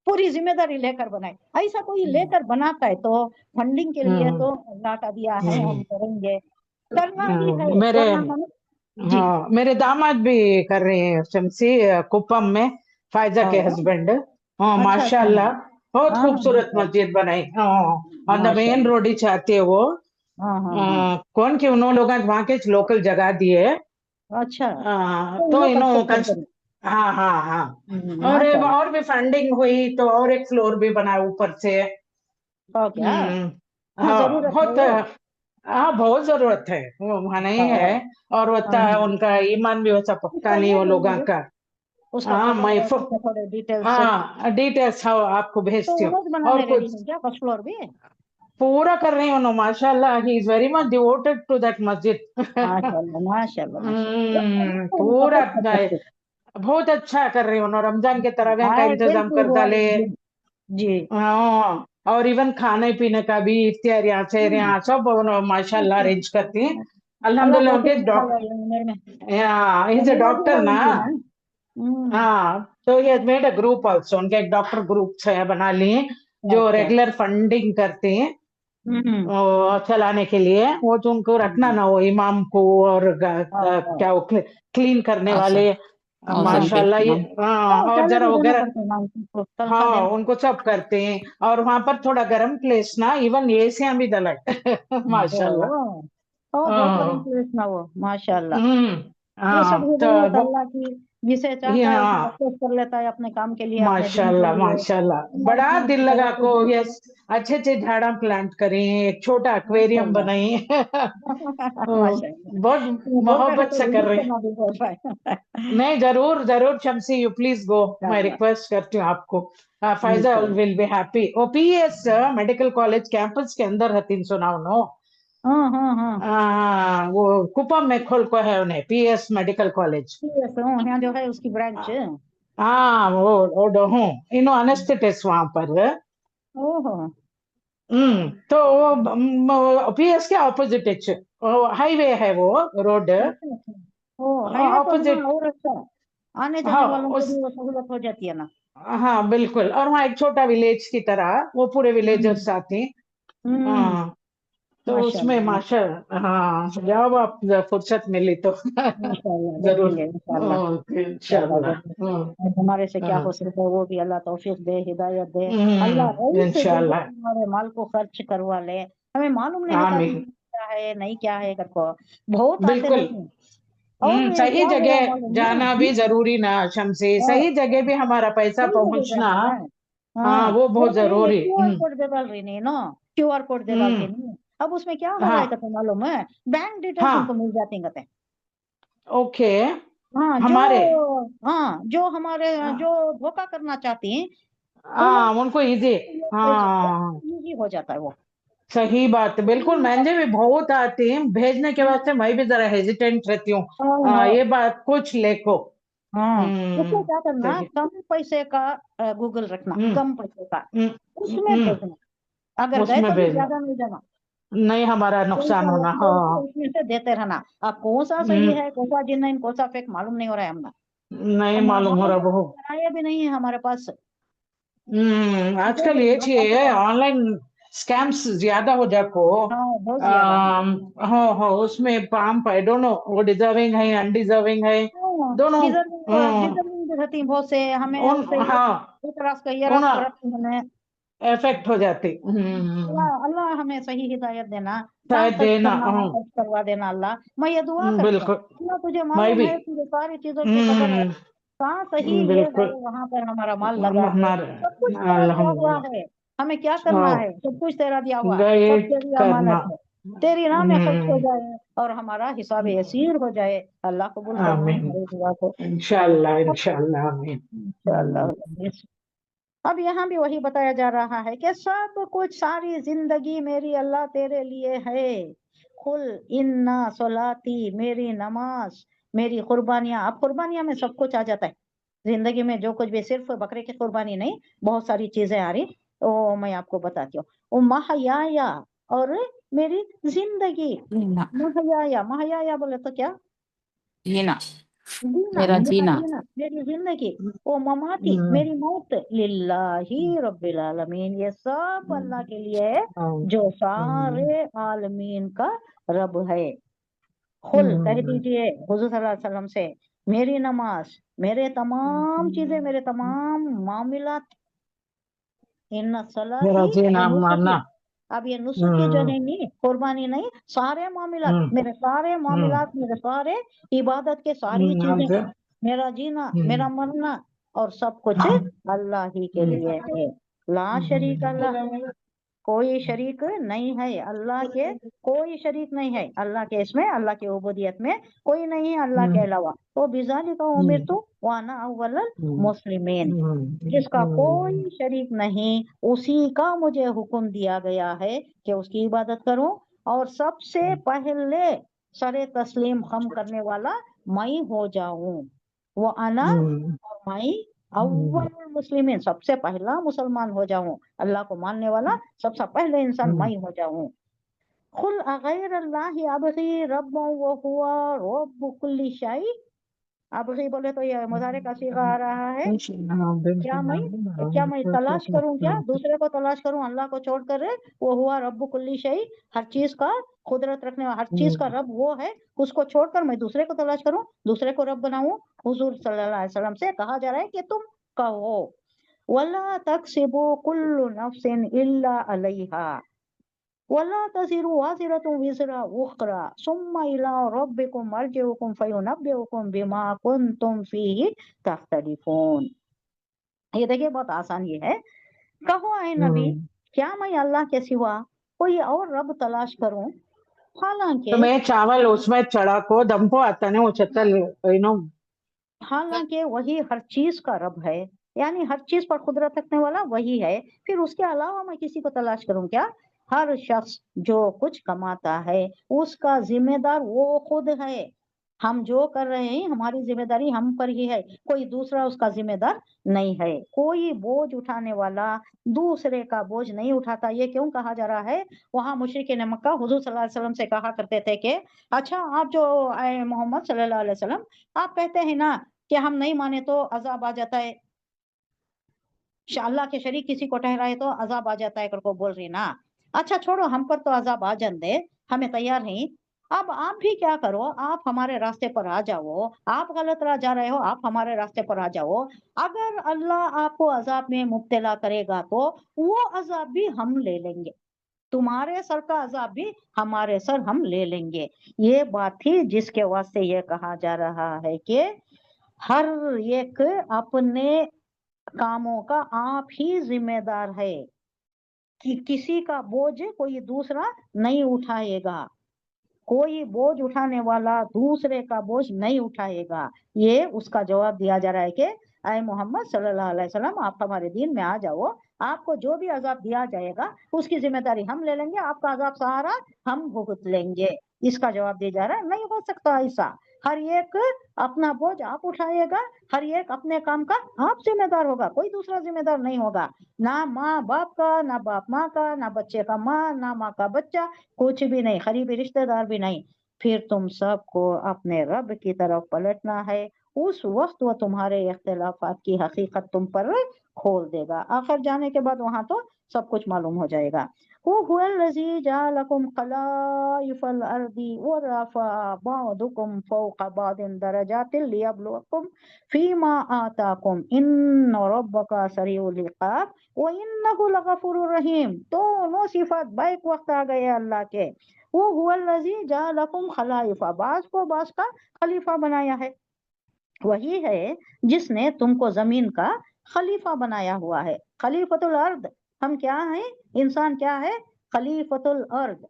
पूरी जिम्मेदारी लेकर बनाए। ऐसा कोई लेकर बनाता है तो फंडिंग के लिए तो अल्लाह का दिया है, हम करेंगे, करना भी है, मेरे करना माने जी। हाँ, मेरे दामाद भी कर रहे हैं शमसी, कुप्पम में, फायजा के हाँ, हस्बैंड। हाँ अच्छा अच्छा, माशाल्लाह, बहुत हाँ खूबसूरत मस्जिद बनाई। हाँ, ऑन द मेन माशाल्लाह, रोड ही चाहते हैं वो। हाँ हाँ हाँ, कौन के उन्होंने लोग वहां के लोकल जगह दिए। अच्छा, तो लोग इन्हों कंस्ट्रक्शन करें, हाँ हाँ हाँ। माशाल्लाह। और भी फंडिंग हुई तो और एक फ्लोर भी बना ऊपर से। तो क्या, हाँ हाँ जरूरत है बहुत, वो, हाँ बहुत जरूरत है, वो वहाँ नहीं हाँ है। और हाँ होता है हाँ। उनका ईमान भी वैसा पक्का उसका नहीं ये वो दे लोगों दीजिए, का। उसका हाँ फोटो मैं उसके थोड़े डिटेल्स से। हाँ डिटेल्स हाँ आपको तो भेजती हूँ। उन्होंने और बनाने रेडी कुछ है क्या, फर्स्ट फ्लोर भी? पूरा कर रही हूँ माशाल्लाह, he is very much devoted to that masjid. माशाल्लाह माशाल्लाह माशाल्लाह, पूरा सपोर्ट कर सकते हैं। बहुत अच्छा कर रही हूँ, रमजान के तरावीह का हाँ इंतजाम बिल्कुल कर वो डाले। जी जी। हाँ, और इवन खाने पीने का भी, इफ्तियारियां सहरियां सब उन्होंने माशाल्लाह अरेंज करती हैं। अल्लाह अल्हम्दुलिल्लाह उनके तौफीक दिखाए डॉक्टर, उम्र में, इज ए मियाजी डॉक्टर है ना। उनकी ना। हाँ, तो ये मेड अ ग्रुप ऑल्सो, उनके एक डॉक्टर ग्रुप है बना लिए, जो अच्छा, रेगुलर फंडिंग करते हैं हम्म, चलाने के लिए। वो तो उनको रखना ना, वो इमाम को और अच्छा, क्या वो क्लीन करने औसम वाले, औसम पे माशाल्लाह ये। हम हाँ, और जरा सैलरी वो देना पड़ता है ना उनको, तनख्वाह हाँ देना उनको सब करते हैं। और वहां पर थोड़ा गर्म प्लेस ना, इवन एसियां भी दलाए। माशाल्लाह। वो बहुत गर्म हाँ, प्लेस ना वो, माशाल्लाह। ये सब हाँ तो हिदायत अल्लाह की, जिसे चाहता है उसे हाँ एक्सेस कर लेता है अपने काम के लिए, अपने दिन के माशाल्लाह लिए। माशाल्लाह, अल्लाह बड़ा उसमें दिल उसकी लगा तरक्की को, दे। यस, अच्छे अच्छे झाड़ा प्लांट करें, एक छोटा एक्वेरियम माशाल्लाह बनाई। माशाल्लाह, बहुत ये बोल रहे हैं मोहब्बत तो से कर विजिट रहे हैं। करना भी बोल रहा है। नहीं, जरूर जरूर शमसी, यू प्लीज गो, मैं इंशाल्लाह रिक्वेस्ट करती हूँ आपको। फायजा इंशाल्लाह। Will be happy. O PS medical college campus के अंदर है 309। हाँ हाँ हाँ वो कुपम में खोल को है उन्हें पीएस मेडिकल कॉलेज yes, यहाँ जो है उसकी ब्रांच। हाँ वो हूँ इनो अनेस्थेटिस्ट वहां पर ओहो तो वो पीएस के ऑपोजिट हाईवे है वो रोड अच्छा अच्छा। ओ हाईवे तो ऑपोजिट हाँ और अच्छा, आने जाने हाँ वालों को उस भी वो सहूलत हो जाती है ना। हाँ बिल्कुल और वहाँ एक छोटा विलेज की तरह वो पूरे विलेजर्स आते हैं हम्म हाँ तो उसमें माशाल्लाह माशा हाँ जब आप फुर्सत मिली तो माशाल्लाह जरूर देखेंगे इंशाल्लाह ओके इंशाल्लाह इंशाल्लाह देखेंगे। और हमारे से क्या हो सकता है वो भी अल्लाह तौफीक दे, हिदायत दे। अल्लाह ऐसे जगह इंशाल्लाह हमारे माल को खर्च करवा ले। हमें मालूम नहीं होता कि आमीन क्या है नहीं क्या है करको, बहुत आते बिल्कुल लेकिन। और सही क्या हुआ जगह मालूम है? जाना भी जरूरी ना शमसी हाँ, सही जगह भी हमारा पैसा सही जगह पहुंचना जाना है। हाँ हाँ वो वो बहुत नहीं जरूरी क्यूआर कोड दे डाल रही नहीं ना, क्यूआर कोड दे डालती हम्म नहीं। अब उसमें क्या हो रहा है हाँ कहते मालूम है, बैंक डिटेल्स हाँ उनको मिल जाती कहते। ओके हाँ हमारे जो हमारे जो धोखा करना चाहती हैं वो हाँ उनको इजी भेज सकते हाँ हैं, इजी हो जाता है वो। सही बात है बिल्कुल मुझे भी बहुत आती है भेजने के बाद से मैं भी जरा हेजिटेंट रहती हूँ हाँ हाँ ये बात कुछ लेखो हाँ, उसको क्या करना, सही कम पैसे का गूगल रखना, हम्म कम पैसे का हम्म उसमें भेजना। अगर गए उसमें तो भी भेजना ज्यादा नहीं जाना, नहीं हमारा थोड़ा नुकसान सा होना थोड़ा सा हाँ उसमें से देते रहना। अब कौन सा सही हम्म, है कौन सा जिन कौन सा फेक मालूम नहीं हो रहा है हमने। नहीं और मालूम हो मामूल रहा तो बहुत कराया भी नहीं है हमारे पास। जो आजकल भी ये बात चाहिए आपको पता ऑनलाइन स्कैम्स ज्यादा हो जाको है। हाँ बहुत ज्यादा है। हो उसमें पाम आई डोंट नो वो डिजर्विंग है अनडिजर्विंग है दोनों डिजर्विंग भी रहती हैं बहुत से, हमें उन उससे हाँ ये तरस का ये उन रस करती हमें। इफेक्ट हो जाती अल्लाह अल्लाह हमें सही हिदायत देना, कहाँ शायद खर्च देना करना है खर्च करवा देना। अल्लाह मैं ये दुआ करती हूँ, बिल्कुल अल्लाह तुझे मैं मालूम भी है तुझे सारी चीजों की खबर है, कहाँ सही ये है बिल्कुल वहां पर हमारा माल लगा दे। हमारे सब कुछ तेरा दिया हुआ अल्हम्दुलिल्लाह है, हमें क्या करना है, सब कुछ तेरा दिया हुआ, सब गाइड तेरी करना अमानत है। तेरी राह में खर्च हो जाए और हमारा हिसाब यसीर हो जाए। अल्लाह कबूल फरमा आमीन हमारी दुआ को। इंशाल्लाह इंशाल्लाह आमीन इंशाअल्लाह। अब यहाँ भी वही बताया जा रहा है कि सब कुछ सारी जिंदगी मेरी अल्लाह तेरे लिए है। कुल इन्ना सोलाती, मेरी नमाज, मेरी कुर्बानियां। अब कुर्बानियां में सब कुछ आ जाता है जिंदगी में, जो कुछ भी, सिर्फ बकरे की कुर्बानी नहीं, बहुत सारी चीजें आ रही। तो मैं आपको बताती हूँ, वो महयाया और मेरी जिंदगी। जीना महयाया बोले तो क्या, जीना जीना, मेरा मेरा जीना जीना, मेरी जिंदगी। ओ ममाती, मेरी मौत। लिल्लाही रब्बिल आलमीन, ये सब अल्लाह के लिए है जो सारे आलमीन का रब है। खुल कह दीजिए हुजूर सल्लल्लाहु अलैहि वसल्लम से, मेरी नमाज, मेरे तमाम चीजें, मेरे तमाम मामलात, इन मेरा सलाती जीना नुसुकी। मानना अब ये नुसुकी जो है नहीं, कुर्बानी नहीं, सारे मामलात, मेरे सारे मामलात, मेरे सारे इबादत के सारी चीजें, मेरा जीना, मेरा मरना और सब कुछ अल्लाह ही के लिए है। ला शरीक अल्लाह, कोई शरीक नहीं है अल्लाह के, कोई शरीक नहीं है अल्लाह के, इसमें अल्लाह की उबूदियत में कोई नहीं है अल्लाह के अलावा। तो बिज़ालिका उमिरतु व अना अव्वलुल मुस्लिमीन, जिसका कोई शरीक नहीं उसी का मुझे हुक्म दिया गया है कि उसकी इबादत करूं, और सबसे पहले सरे तस्लीम खम करने वाला मैं हो जाऊं। वो अना, और मैं अव्वल मुस्लिमीन, सबसे पहला मुसलमान हो जाऊं, अल्लाह को मानने वाला सबसे पहले इंसान मैं हो जाऊं। कुल अगैर अल्लाह अबगी रब्बन व हुवा रब्बु कुल्ली शै। अबगी बोले तो ये मुजारे का सीगा आ रहा है। क्या मैं तलाश करूं, क्या दूसरे को तलाश करूं अल्लाह को छोड़कर? वो हुआ रब्बु कुल्ली शै, हर चीज का कुदरत रखने वाला, हर चीज का रब वो है, उसको छोड़कर मैं दूसरे को तलाश करूं, दूसरे को रब बनाऊं? हुजूर सल्लल्लाहु अलैहि वसल्लम से कहा जा रहा है कि तुम कहो, वला तक्सिबु कुल्लु नफ्सिन इल्ला अलैहा वला तज़िरु वाज़िरतुन विज़रा उख़रा सुम्मा इला रब्बिकुम मर्जिउकुम फयुनब्बिउकुम बिमा कुंतुम फीहि तख्तलिफून। ये देखिए बहुत आसान ये है। कहो आए नबी, क्या मैं अल्लाह के सिवा कोई और रब तलाश करूं? तो हालांकि मैं चावल उसमें चढ़ा को दम को आता नहीं वो चत्तल हालांकि वही हर चीज का रब है, यानी हर चीज पर कुदरत रखने वाला वही है, फिर उसके अलावा मैं किसी को तलाश करूं क्या? हर शख्स जो कुछ कमाता है उसका जिम्मेदार वो खुद है। हम जो कर रहे हैं हमारी जिम्मेदारी हम पर ही है, कोई दूसरा उसका जिम्मेदार नहीं है। कोई बोझ उठाने वाला दूसरे का बोझ नहीं उठाता। ये क्यों कहा जा रहा है? वहां मुशरिकीन मक्का हुजूर सल्लल्लाहु अलैहि वसल्लम से कहा करते थे कि अच्छा आप जो आए मोहम्मद सल्लल्लाहु अलैहि वसल्लम, आप कहते हैं ना कि हम नहीं माने तो अजाब आ जाता है, अल्लाह के शरीक किसी को ठहराए तो अजाब आ जाता है करके बोल रही ना। अच्छा छोड़ो, हम पर तो अजाब आ जान दे, हमें तैयार नहीं। अब आप भी क्या करो, आप हमारे रास्ते पर आ जाओ, आप गलत राह जा रहे हो, आप हमारे रास्ते पर आ जाओ। अगर अल्लाह आपको अजाब में मुब्तला करेगा तो वो अजाब भी हम ले लेंगे, तुम्हारे सर का अजाब भी हमारे सर हम ले लेंगे। ये बात थी जिसके वास्ते ये कहा जा रहा है कि हर एक अपने कामों का आप ही जिम्मेदार है, कि किसी का बोझ कोई दूसरा नहीं उठाएगा, कोई बोझ उठाने वाला दूसरे का बोझ नहीं उठाएगा। ये उसका जवाब दिया जा रहा है कि अय मोहम्मद सल्लल्लाहु अलैहि वसल्लम, आप हमारे दीन में आ जाओ, आपको जो भी अजाब दिया जाएगा उसकी जिम्मेदारी हम ले लेंगे, आपका अजाब सहारा हम भुगत लेंगे। इसका जवाब दिया जा रहा है, नहीं हो सकता ऐसा। हर एक अपना बोझ आप उठाएगा, हर एक अपने काम का आप जिम्मेदार होगा, कोई दूसरा जिम्मेदार नहीं होगा। ना माँ बाप का, ना बाप माँ का, ना बच्चे का माँ, ना माँ का बच्चा, कुछ भी नहीं, करीबी रिश्तेदार भी नहीं। फिर तुम सबको अपने रब की तरफ पलटना है, उस वक्त वो तुम्हारे इख्तिलाफात की हकीकत तुम पर खोल देगा। आखिर जाने के बाद वहां तो सब कुछ मालूम हो जाएगा। हुवल्लज़ी जअलकुम खलाइफल अर्दी व रफ़अ बअदकुम फ़ौक़ बअदिन दरजातिन लियब्लुवकुम फ़ीमा आताकुम इन्न रब्बका सरीउल इक़ाब व इन्नहु लगफूरुर रहीम। दोनों सिफत बैक वक्त आ गए अल्लाह के। वो हुवल्लज़ी जअलकुम खलाइफा, बाज को बाज का खलीफा बनाया है, वही है जिसने तुमको जमीन का खलीफा बनाया हुआ है। खलीफतुल अर्द, हम क्या हैं? इंसान क्या है? खलीफतुल अर्द,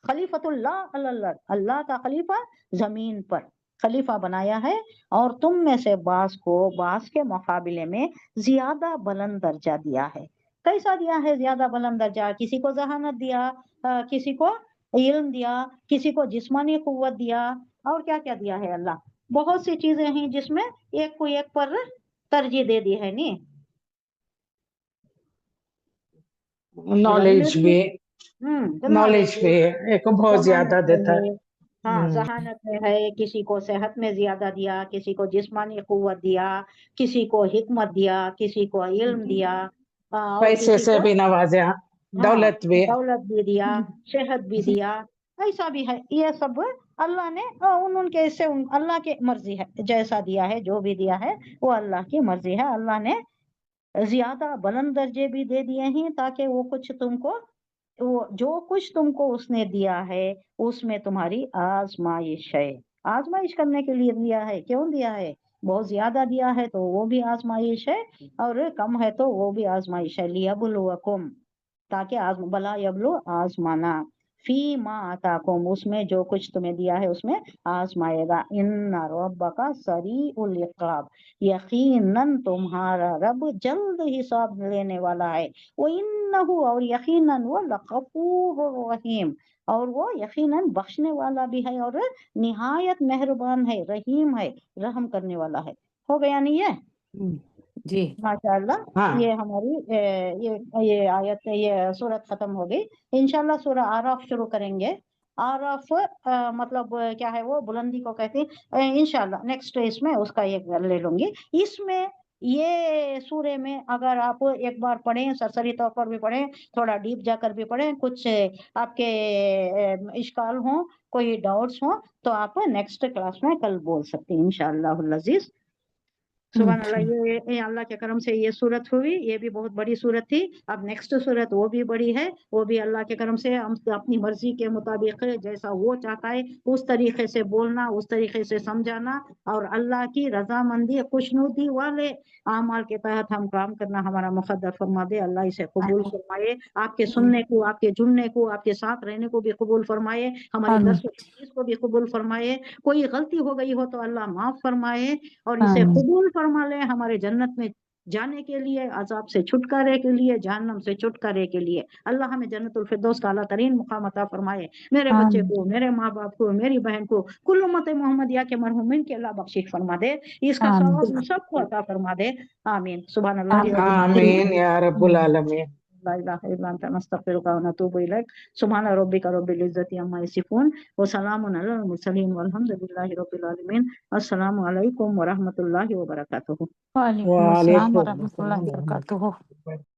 खलीफतुल्लाह अलल अर्द, अल्लाह का खलीफा जमीन पर खलीफा बनाया है। और तुम में से बास को बास के मुकाबले में ज्यादा बुलंद दर्जा दिया है। कैसा दिया है ज्यादा बुलंद दर्जा? किसी को जहानत दिया, किसी को इल्म दिया, किसी को जिस्मानी कुव्वत दिया, और क्या क्या दिया है अल्लाह। बहुत सी चीजें हैं जिसमें एक को एक पर तरजीह दे दी है। नहीं, नॉलेज भी, नॉलेज जहानत भी एक बहुत ज्यादा देता है। में, हाँ जहानत में है, किसी को सेहत में ज्यादा दिया, किसी को जिस्मानी कुव्वत दिया, किसी को हिकमत दिया, किसी को इल्म दिया, और पैसे किसी से को भी नवाजा, हाँ दौलत भी। दौलत भी दिया, सेहत भी दिया। ऐसा भी है, ये सब अल्लाह ने उनके से अल्लाह की मर्जी है, जैसा दिया है जो भी दिया है वो अल्लाह की मर्जी है। अल्लाह ने ज्यादा बुलंद दर्जे भी दे दिए हैं ताकि वो कुछ तुमको, वो जो कुछ तुमको उसने दिया है उसमें तुम्हारी आजमाइश है, आजमाइश करने के लिए दिया है। क्यों दिया है? बहुत ज्यादा दिया है तो वो भी आजमाइश है, और कम है तो वो भी आजमाइश है। लियबलुवकुम, ताकि बला यबलु आजमाना, फी मा आताकुम, उसमें जो कुछ तुम्हें दिया है उसमें आजमाएगा। इन्ना रब्बका सरीउल इक़ाब, यकीनन तुम्हारा रब जल्द हिसाब लेने वाला है। वो इन्नहु, और यकीनन वो लगफूरुर रहीम, और वो यकीनन बख्शने वाला भी है और निहायत मेहरबान है, रहीम है, रहम करने वाला है। हो गया नहीं ये? जी माशाअल्लाह। हाँ, ये हमारी ये आयत, ये सूरत खत्म हो गई। इंशाल्लाह सूरह आराफ शुरू करेंगे। आराफ मतलब क्या है? वो बुलंदी को कहते हैं। इंशाल्लाह नेक्स्ट इसमें उसका ये ले लूंगी। इसमें ये सूरे में अगर आप एक बार पढ़ें, सरसरी तौर पर भी पढ़ें, थोड़ा डीप जाकर भी पढ़ें, कुछ आपके इश्काल हो, कोई डाउट्स हो, तो आप नेक्स्ट क्लास में कल बोल सकते हैं इंशाअल्लाह अज़ीज। सुभान अल्लाह। ये अल्लाह के करम से ये सूरत हुई, ये भी बहुत बड़ी सूरत थी। अब नेक्स्ट सूरत वो भी बड़ी है, वो भी अल्लाह के करम से हम अपनी मर्जी के मुताबिक जैसा वो चाहता है उस तरीके से बोलना, उस तरीके से समझाना, और अल्लाह की रजामंदी खुशनुदी वाले आमाल के तहत हम काम करना हमारा मुक़द्दर फरमा दे। अल्लाह इसे कबूल फरमाए, आपके सुनने को, आपके जुड़ने को, आपके साथ रहने को भी कबूल फरमाए, हमारी दर्स को भी कबूल फरमाए। कोई गलती हो गई हो तो अल्लाह माफ फरमाए और इसे कबूल फरमा ले, हमारे जन्नत में جانے کے لیے، عذاب سے چھٹکارے کے لیے، جہنم سے چھٹکارے کے لیے۔ اللہ ہمیں جنت الفردوس کا اعلیٰ ترین مقام عطا فرمائے، میرے بچے آمین۔ کو، میرے ماں باپ کو، میری بہن کو، کل امت محمدیہ کے مرحومین کے اللہ بخشش فرما دے، اس کا آمین۔ ثواب ہم سب کو عطا فرما دے، آمین۔ سبحان اللہ آمین۔ آمین یا رب العالمین۔ لا الہ الا انت نستغفرک ونتوب الیک، سبحان ربک رب العزۃ عما یصفون وسلام علی المرسلین والحمد للہ رب العالمین۔ السلام علیکم ورحمۃ اللہ وبرکاتہ۔ وعلیکم السلام وعلیکم ورحمۃ اللہ وبرکاتہ۔